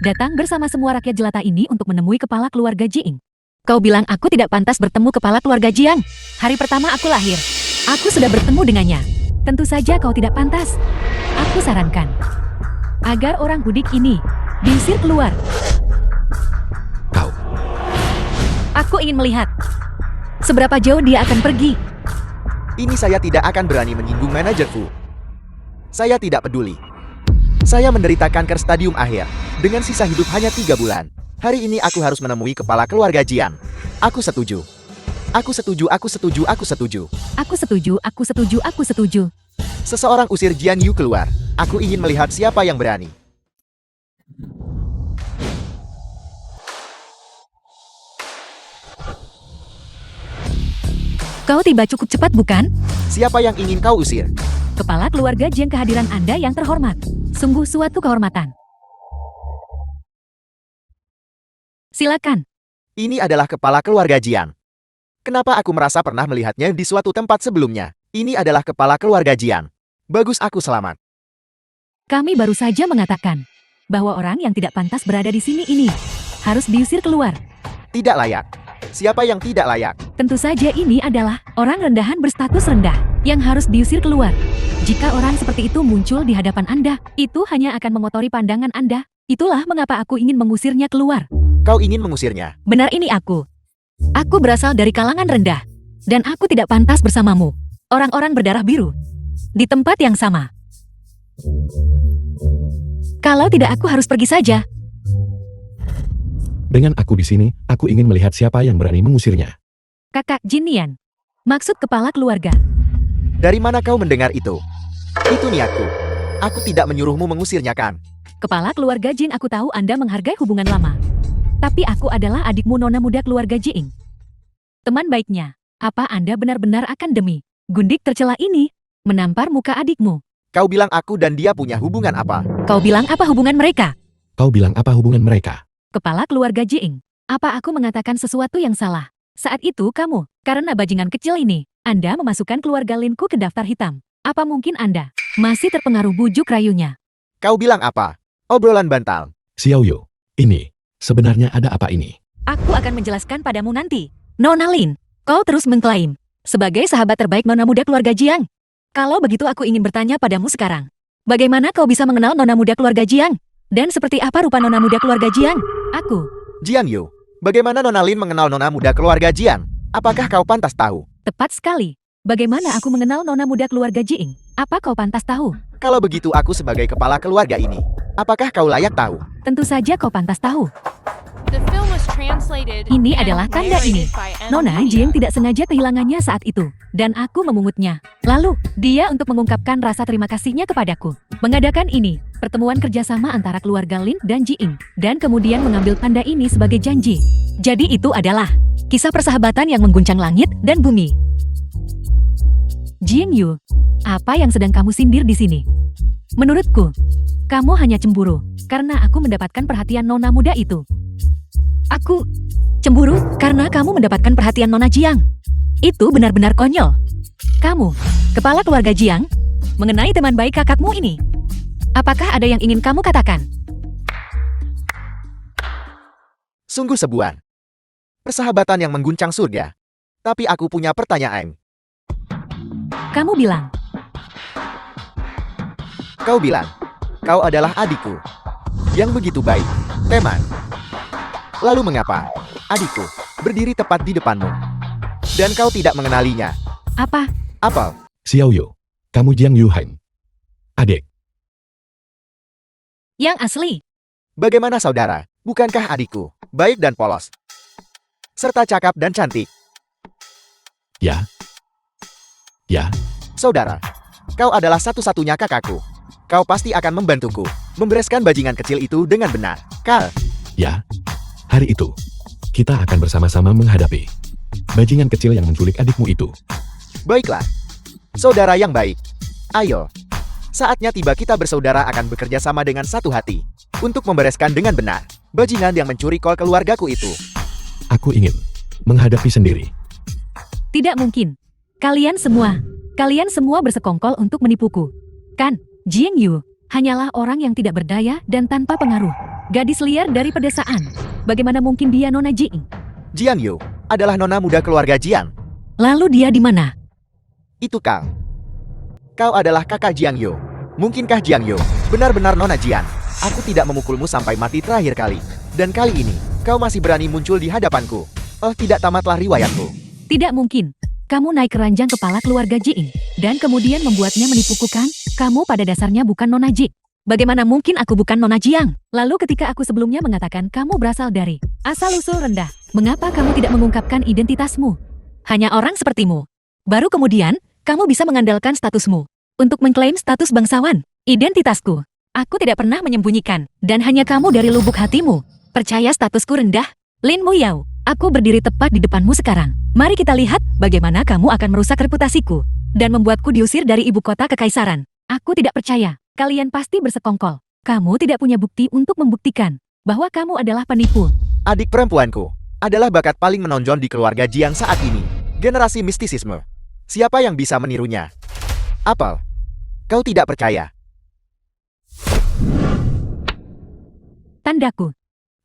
datang bersama semua rakyat jelata ini untuk menemui kepala keluarga Jing. Kau bilang aku tidak pantas bertemu kepala keluarga Jiang. Hari pertama aku lahir, aku sudah bertemu dengannya. Tentu saja kau tidak pantas. Aku sarankan agar orang udik ini Diusir keluar. Kau. Aku ingin melihat seberapa jauh dia akan pergi. Ini saya tidak akan berani menyinggung manajer Fu. Saya tidak peduli. Saya menderita kanker stadium akhir. Dengan sisa hidup hanya 3 bulan. Hari ini aku harus menemui kepala keluarga Jian. Aku setuju. Aku setuju, aku setuju, aku setuju. Aku setuju, aku setuju, aku setuju. Seseorang usir Jian Yu keluar. Aku ingin melihat siapa yang berani. Kau tiba cukup cepat bukan? Siapa yang ingin kau usir? Kepala keluarga Jiang, kehadiran Anda yang terhormat. Sungguh suatu kehormatan. Silakan. Ini adalah kepala keluarga Jian. Kenapa aku merasa pernah melihatnya di suatu tempat sebelumnya? Ini adalah kepala keluarga Jian. Bagus, aku selamat. Kami baru saja mengatakan bahwa orang yang tidak pantas berada di sini ini harus diusir keluar. Tidak layak. Siapa yang tidak layak? Tentu saja ini adalah orang rendahan berstatus rendah yang harus diusir keluar. Jika orang seperti itu muncul di hadapan Anda, itu hanya akan mengotori pandangan Anda. Itulah mengapa aku ingin mengusirnya keluar. Kau ingin mengusirnya? Benar, ini aku. Aku berasal dari kalangan rendah. Dan aku tidak pantas bersamamu. Orang-orang berdarah biru. Di tempat yang sama. Kalau tidak, aku harus pergi saja. Dengan aku di sini, aku ingin melihat siapa yang berani mengusirnya. Kakak Jin Nian. Maksud kepala keluarga. Dari mana kau mendengar itu? Itu niatku. Aku tidak menyuruhmu mengusirnya kan? Kepala keluarga Jin, aku tahu Anda menghargai hubungan lama. Tapi aku adalah adikmu, nona muda keluarga Jing. Teman baiknya, apa Anda benar-benar akan demi gundik tercela ini menampar muka adikmu? Kau bilang aku dan dia punya hubungan apa? Kau bilang apa hubungan mereka? Kau bilang apa hubungan mereka? Kepala keluarga Jing, apa aku mengatakan sesuatu yang salah? Saat itu kamu, karena bajingan kecil ini, Anda memasukkan keluarga Linku ke daftar hitam. Apa mungkin Anda masih terpengaruh bujuk rayunya? Kau bilang apa? Obrolan bantal. Xiaoyu, ini, sebenarnya ada apa ini? Aku akan menjelaskan padamu nanti. Nona Lin, kau terus mengklaim sebagai sahabat terbaik nona muda keluarga Jiang. Kalau begitu aku ingin bertanya padamu sekarang. Bagaimana kau bisa mengenal nona muda keluarga Jiang? Dan seperti apa rupa nona muda keluarga Jiang? Aku. Jiang Yu, bagaimana Nona Lin mengenal nona muda keluarga Jian? Apakah kau pantas tahu? Tepat sekali. Bagaimana aku mengenal nona muda keluarga Jiang? Apa kau pantas tahu? Kalau begitu aku sebagai kepala keluarga ini, apakah kau layak tahu? Tentu saja kau pantas tahu. The film was translated Ini and adalah tanda ini. narrated by M. Nona Media. Jiang tidak sengaja kehilangannya saat itu. Dan aku memungutnya. Lalu, dia untuk mengungkapkan rasa terima kasihnya kepadaku. Mengadakan ini, pertemuan kerjasama antara keluarga Lin dan Jiing. Dan kemudian mengambil tanda ini sebagai janji. Jadi itu adalah kisah persahabatan yang mengguncang langit dan bumi. Jiang Yu, apa yang sedang kamu sindir di sini? Menurutku, kamu hanya cemburu karena aku mendapatkan perhatian nona muda itu. Aku cemburu karena kamu mendapatkan perhatian nona Jiang. Itu benar-benar konyol. Kamu, kepala keluarga Jiang, mengenai teman baik kakakmu ini. Apakah ada yang ingin kamu katakan? Sungguh sebuah persahabatan yang mengguncang surga. Tapi aku punya pertanyaan. Kamu bilang, Kau bilang, kau adalah adikku. Yang begitu baik. Teman. Lalu mengapa, adikku, berdiri tepat di depanmu? Dan kau tidak mengenalinya. apa? Apel. Xiaoyu, kamu Jiang Yuhan. Adik, Yang asli. Bagaimana saudara? Bukankah adikku baik dan polos? Serta cakap dan cantik. ya? Ya, Saudara, kau adalah satu-satunya kakakku. Kau pasti akan membantuku membereskan bajingan kecil itu dengan benar. Kal, ya. Hari itu, kita akan bersama-sama menghadapi bajingan kecil yang menculik adikmu itu. baiklah. Saudara yang baik. Ayo. Saatnya tiba, kita bersaudara akan bekerja sama dengan satu hati untuk membereskan dengan benar bajingan yang mencuri kol keluargaku itu. Aku ingin menghadapi sendiri. Tidak mungkin. Kalian semua bersekongkol untuk menipuku. Kan, Jiang Yu hanyalah orang yang tidak berdaya dan tanpa pengaruh. Gadis liar dari pedesaan. Bagaimana mungkin dia nona Jiang? Jiang Yu adalah nona muda keluarga Jian. Lalu dia di mana? Itu kau. Kau adalah kakak Jiang Yu. Mungkinkah Jiang Yu benar-benar nona Jian? Aku tidak memukulmu sampai mati terakhir kali. Dan kali ini, kau masih berani muncul di hadapanku. Oh, tidak tamatlah riwayatku. Tidak mungkin. Kamu naik keranjang kepala keluarga Jing dan kemudian membuatnya menipuku kan? Kamu pada dasarnya bukan Nona Ji. Bagaimana mungkin aku bukan Nona Jiang? Lalu ketika aku sebelumnya mengatakan kamu berasal dari asal-usul rendah, mengapa kamu tidak mengungkapkan identitasmu? Hanya orang sepertimu. Baru kemudian, kamu bisa mengandalkan statusmu untuk mengklaim status bangsawan. Identitasku, aku tidak pernah menyembunyikan, dan hanya kamu dari lubuk hatimu percaya statusku rendah. Lin Muyao, aku berdiri tepat di depanmu sekarang. Mari kita lihat bagaimana kamu akan merusak reputasiku dan membuatku diusir dari ibu kota kekaisaran. Aku tidak percaya. Kalian pasti bersekongkol. Kamu tidak punya bukti untuk membuktikan bahwa kamu adalah penipu. Adik perempuanku adalah bakat paling menonjol di keluarga Jiang saat ini. Generasi mistisisme. Siapa yang bisa menirunya? Apel, kau tidak percaya. Tandaku.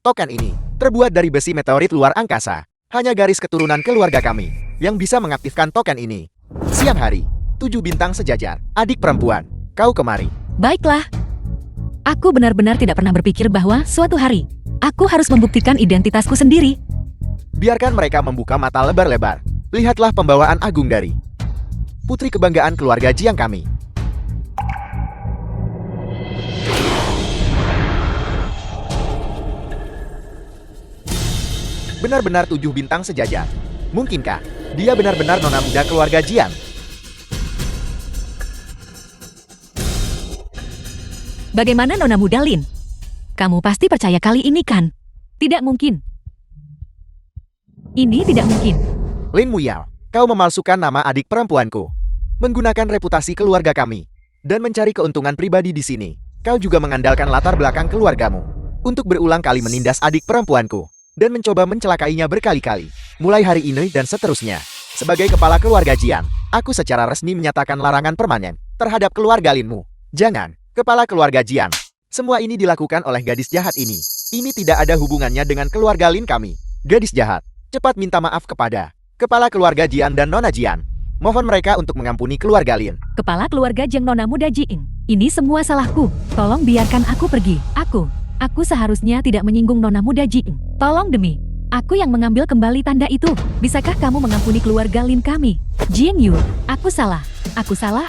Token ini terbuat dari besi meteorit luar angkasa. Hanya garis keturunan keluarga kami yang bisa mengaktifkan token ini. Siang hari, 7 bintang sejajar. Adik perempuan, kau kemari. Baiklah. Aku benar-benar tidak pernah berpikir bahwa suatu hari aku harus membuktikan identitasku sendiri. Biarkan mereka membuka mata lebar-lebar. Lihatlah pembawaan agung dari putri kebanggaan keluarga Jiang kami. Benar-benar 7 bintang sejajar. Mungkinkah dia benar-benar nona muda keluarga Jiang? Bagaimana Nona Muda Lin? Kamu pasti percaya kali ini kan? Tidak mungkin. Ini tidak mungkin. Lin Muyao, kau memalsukan nama adik perempuanku, menggunakan reputasi keluarga kami, dan mencari keuntungan pribadi di sini. Kau juga mengandalkan latar belakang keluargamu untuk berulang kali menindas adik perempuanku dan mencoba mencelakainya berkali-kali. Mulai hari ini dan seterusnya, sebagai kepala keluarga Jiang, aku secara resmi menyatakan larangan permanen terhadap keluarga Linmu. Jangan, kepala keluarga Jiang. Semua ini dilakukan oleh gadis jahat ini. Ini tidak ada hubungannya dengan keluarga Lin kami. Gadis jahat, cepat minta maaf kepada kepala keluarga Jian dan Nona Jian. Mohon mereka untuk mengampuni keluarga Lin. Kepala keluarga Jiang Nona Muda Jing. Ini semua salahku. Tolong biarkan aku pergi. Aku seharusnya tidak menyinggung Nona Muda Jing. Tolong demi aku yang mengambil kembali tanda itu. Bisakah kamu mengampuni keluarga Lin kami? Jing Yu, aku salah,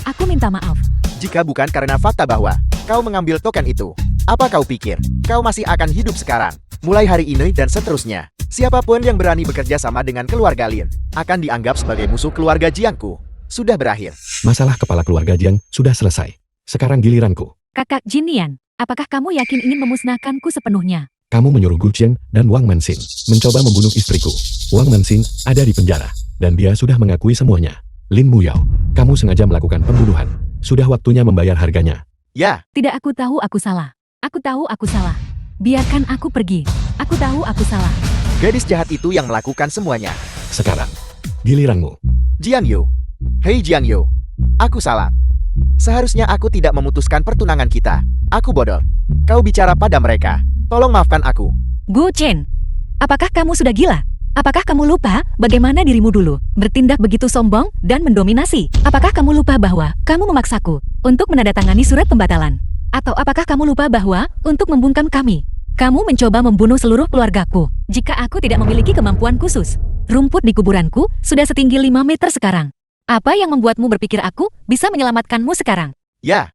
aku minta maaf. Jika bukan karena fakta bahwa kau mengambil token itu, apa kau pikir kau masih akan hidup sekarang? Mulai hari ini dan seterusnya, siapapun yang berani bekerja sama dengan keluarga Lin akan dianggap sebagai musuh keluarga Jiangku. Sudah berakhir. Masalah kepala keluarga Jiang sudah selesai. Sekarang giliranku. Kakak Jinian, apakah kamu yakin ingin memusnahkanku sepenuhnya? Kamu menyuruh Gu Chen dan Wang Manxing mencoba membunuh istriku. Wang Manxing ada di penjara, dan dia sudah mengakui semuanya. Lin Muyao, kamu sengaja melakukan pembunuhan. Sudah waktunya membayar harganya. Ya, Tidak, aku tahu aku salah. Aku tahu aku salah. Biarkan aku pergi. Aku tahu aku salah. gadis jahat itu yang melakukan semuanya. Sekarang, giliranmu. Jiang Yu. Hei Jiang Yu. Aku salah. Seharusnya aku tidak memutuskan pertunangan kita. Aku bodoh. Kau bicara pada mereka. Tolong maafkan aku. Gu Chen, apakah kamu sudah gila? Apakah kamu lupa bagaimana dirimu dulu bertindak begitu sombong dan mendominasi? Apakah kamu lupa bahwa kamu memaksaku untuk menandatangani surat pembatalan? Atau apakah kamu lupa bahwa untuk membungkam kami, kamu mencoba membunuh seluruh keluargaku? Jika aku tidak memiliki kemampuan khusus, rumput di kuburanku sudah setinggi 5 meter sekarang. Apa yang membuatmu berpikir aku bisa menyelamatkanmu sekarang? Ya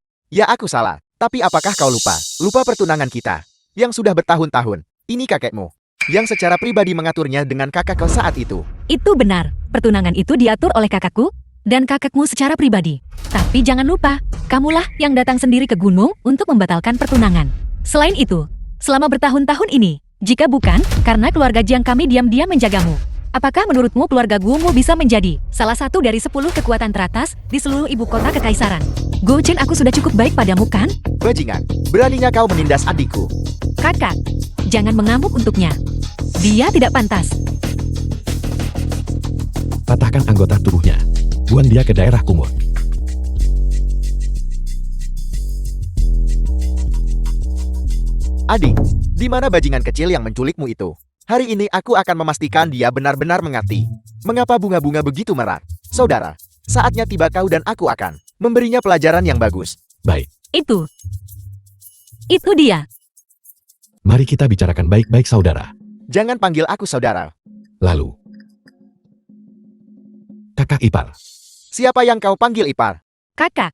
aku salah. Tapi apakah kau lupa? Lupa pertunangan kita yang sudah bertahun-tahun. Ini kakekmu yang secara pribadi mengaturnya dengan kakakku saat itu. Itu benar, pertunangan itu diatur oleh kakakku dan kakakmu secara pribadi. Tapi jangan lupa, kamulah yang datang sendiri ke gunung untuk membatalkan pertunangan. Selain itu, selama bertahun-tahun ini, jika bukan karena keluarga Jiang kami diam-diam menjagamu, apakah menurutmu keluarga Gumu bisa menjadi salah satu dari 10 kekuatan teratas di seluruh ibu kota kekaisaran? Go Chen, aku sudah cukup baik padamu kan? Bajingan, beraninya kau menindas adikku. Kakak, jangan mengamuk untuknya. Dia tidak pantas. Patahkan anggota tubuhnya. Buang dia ke daerah kumur. Adik, di mana bajingan kecil yang menculikmu itu? Hari ini aku akan memastikan dia benar-benar mengerti mengapa bunga-bunga begitu merah. Saudara, saatnya tiba kau dan aku akan memberinya pelajaran yang bagus. Baik. Itu dia. Mari kita bicarakan baik-baik saudara. Jangan panggil aku saudara. Lalu, kakak ipar. Siapa yang kau panggil ipar? Kakak,